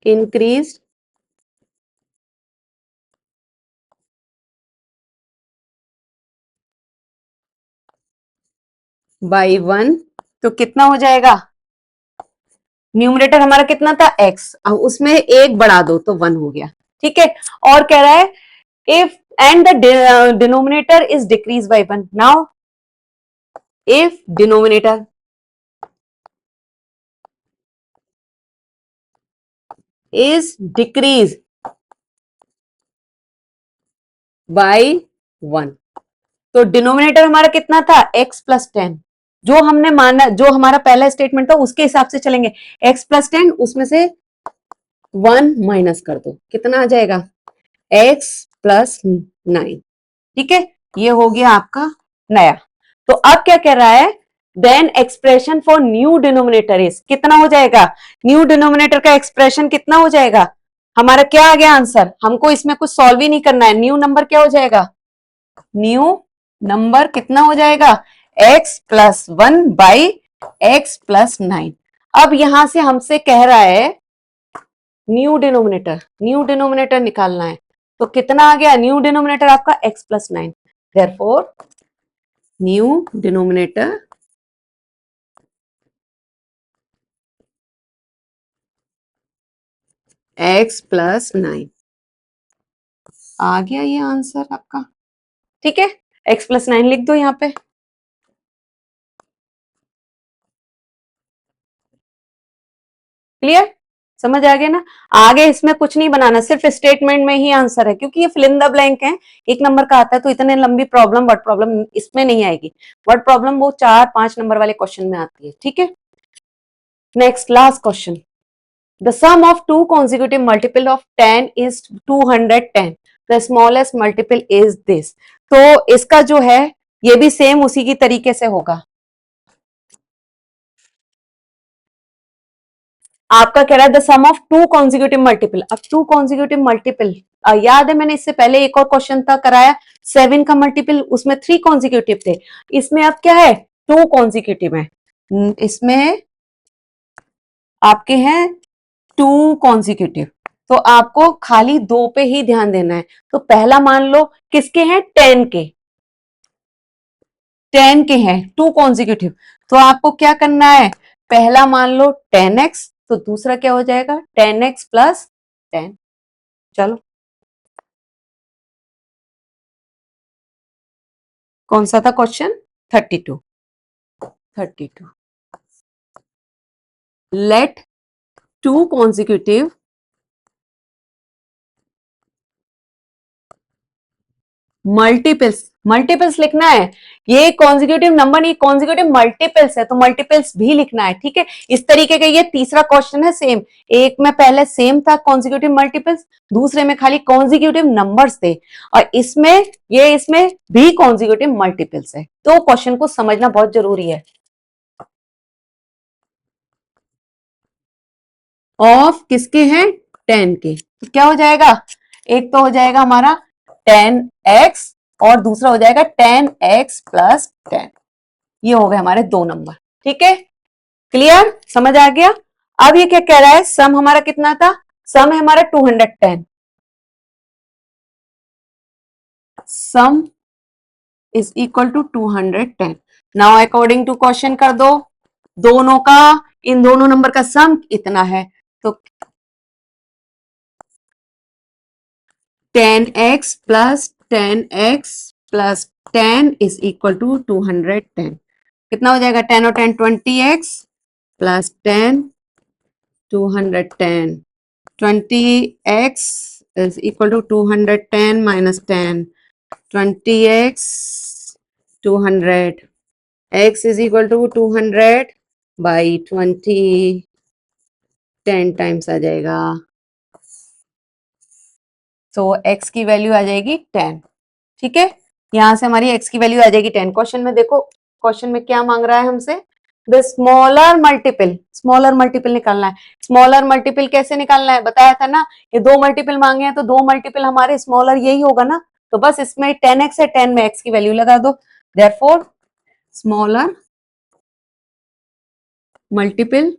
इंक्रीज बाई 1, तो कितना हो जाएगा, न्यूमरेटर हमारा कितना था x, अब उसमें एक बढ़ा दो तो 1 हो गया। ठीक है, और कह रहा है if and the denominator is decrease by 1। Now if denominator is decrease by 1, तो डिनोमिनेटर हमारा कितना था, x प्लस 10। जो हमने माना, जो हमारा पहला स्टेटमेंट था उसके हिसाब से चलेंगे, x प्लस 10 उसमें से 1 माइनस कर दो, कितना आ जाएगा, x प्लस 9। ठीक है, ये हो गया आपका नया। तो अब क्या कह रहा है, then expression for new denominator is, कितना हो जाएगा, न्यू डिनोमिनेटर का एक्सप्रेशन कितना हो जाएगा, हमारा क्या आ गया आंसर, हमको इसमें कुछ सॉल्व ही नहीं करना है। न्यू नंबर क्या हो जाएगा, न्यू नंबर कितना हो जाएगा, x plus 1 by x plus 9। अब यहां से हमसे कह रहा है न्यू डिनोमिनेटर निकालना है, तो कितना आ गया, न्यू डिनोमिनेटर आपका x plus 9, therefore new denominator x plus 9। आ गया ये आंसर आपका। ठीक है, x प्लस 9 लिख दो यहाँ पे। क्लियर, समझ आ गया ना। आगे इसमें कुछ नहीं बनाना, सिर्फ स्टेटमेंट में ही आंसर है, क्योंकि ये फिल इन द ब्लैंक है, 1 नंबर का आता है, तो इतने लंबी प्रॉब्लम, वर्ड प्रॉब्लम इसमें नहीं आएगी। वर्ड प्रॉब्लम वो 4-5 नंबर वाले क्वेश्चन में आती है, ठीक है। Next last question, the sum of two consecutive multiple of 10 is 210, the smallest multiple is this। तो इसका जो है ये भी सेम उसी की तरीके से होगा। आपका कह रहा है the sum of two consecutive multiple. अब टू कॉन्जिक्यूटिव मल्टीपल याद है, मैंने इससे पहले एक और क्वेश्चन था कराया 7 का मल्टीपल, उसमें 3 कॉन्जिक्यूटिव थे। इसमें अब क्या है, 2 कॉन्जिक्यूटिव है। इसमें आपके हैं 2 कॉन्जिक्यूटिव, तो आपको खाली 2 पे ही ध्यान देना है। तो पहला मान लो किसके हैं, 10 के, 10 के हैं 2 कॉन्जिक्यूटिव, तो आपको क्या करना है, पहला मान लो 10x, तो दूसरा क्या हो जाएगा 10x प्लस 10। चलो कौन सा था question, 32 let 2 consecutive multiples, multiples लिखना है, ये कॉन्जिक्यूटिव नंबर नहीं, कॉन्जिक्यूटिव मल्टीपल्स है, तो मल्टीपल्स भी लिखना है, ठीक है। इस तरीके का ये तीसरा क्वेश्चन है सेम, एक में पहले सेम था कॉन्जिक्यूटिव मल्टीपल्स, दूसरे में खाली कॉन्जिक्यूटिव नंबर्स थे, और इसमें भी कॉन्जिक्यूटिव मल्टीपल्स है। तो क्वेश्चन को समझना बहुत जरूरी है। ऑफ किसके हैं, 10 के, तो क्या हो जाएगा, एक तो हो जाएगा हमारा 10x और दूसरा हो जाएगा 10x प्लस 10। ये हो गए हमारे 2 नंबर, ठीक है, क्लियर, समझ आ गया। अब ये क्या कह रहा है, सम हमारा कितना था, सम है हमारा 210, sum is equal to 210। Now according to question कर दो, दोनों का, इन दोनों नंबर का सम इतना है, तो 10x plus 10x plus 10 is equal to 210। कितना हो जाएगा, 10 और 10 20x plus 10 210, 20x is equal to 210 minus 10, 20x 200, x is equal to 200 by 20, 10 times आ जाएगा, तो x की वैल्यू आ जाएगी 10, ठीक है। यहां से हमारी x की वैल्यू आ जाएगी 10। क्वेश्चन में देखो, क्वेश्चन में क्या मांग रहा है हमसे, द स्मॉलर मल्टीपल निकालना है। स्मॉलर मल्टीपल कैसे निकालना है, बताया था ना, ये 2 मल्टीपल मांगे हैं, तो 2 मल्टीपल हमारे स्मॉलर यही होगा ना, तो बस इसमें 10x है, 10 में x की वैल्यू लगा दो, therefore smaller multiple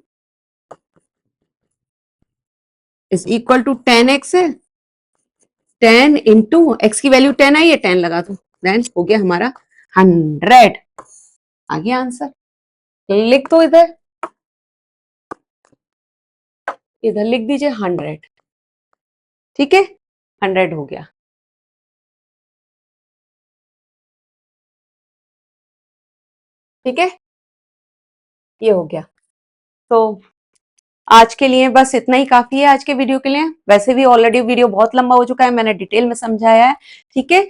is equal to 10x है, 10 इंटू एक्स की वैल्यू 10 आई है, 10 लगा दो, देन हो गया हमारा 100। आ गया आंसर, लिख दो इधर, इधर लिख दीजिए 100, ठीक है, 100 हो गया, ठीक है, ये हो गया। तो आज के लिए बस इतना ही काफी है, आज के वीडियो के लिए, वैसे भी ऑलरेडी वीडियो बहुत लंबा हो चुका है, मैंने डिटेल में समझाया है, ठीक है।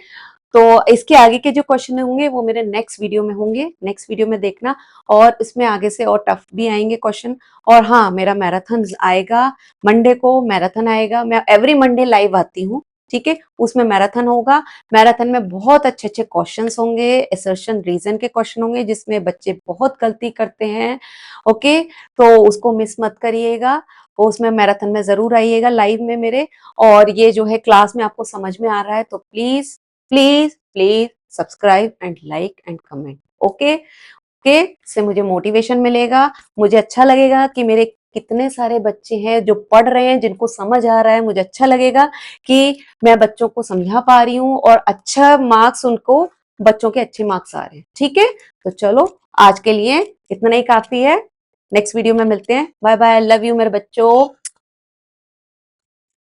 तो इसके आगे के जो क्वेश्चन होंगे वो मेरे नेक्स्ट वीडियो में होंगे, नेक्स्ट वीडियो में देखना, और इसमें आगे से और टफ भी आएंगे क्वेश्चन। और हाँ, मेरा मैराथन आएगा, मंडे को मैराथन आएगा, मैं एवरी मंडे लाइव आती हूँ, ठीक है, उसमें मैराथन होगा। मैराथन में बहुत अच्छे अच्छे क्वेश्चंस होंगे, असर्शन रीजन के क्वेश्चन होंगे, जिसमें बच्चे बहुत गलती करते हैं, ओके, तो उसको मिस मत करिएगा, वो उसमें मैराथन में जरूर आइएगा लाइव में मेरे। और ये जो है क्लास में आपको समझ में आ रहा है, तो please please please subscribe and like and comment, okay okay, से मुझे मोटिवेशन मिलेगा, मुझे अच्छा लगेगा कि मेरे कितने सारे बच्चे हैं जो पढ़ रहे हैं, जिनको समझ आ रहा है, मुझे अच्छा लगेगा कि मैं बच्चों को समझा पा रही हूँ, और अच्छा मार्क्स उनको, बच्चों के अच्छे मार्क्स आ रहे हैं, ठीक है। तो चलो आज के लिए इतना ही काफी है, नेक्स्ट वीडियो में मिलते हैं, बाय बाय, लव यू मेरे बच्चों।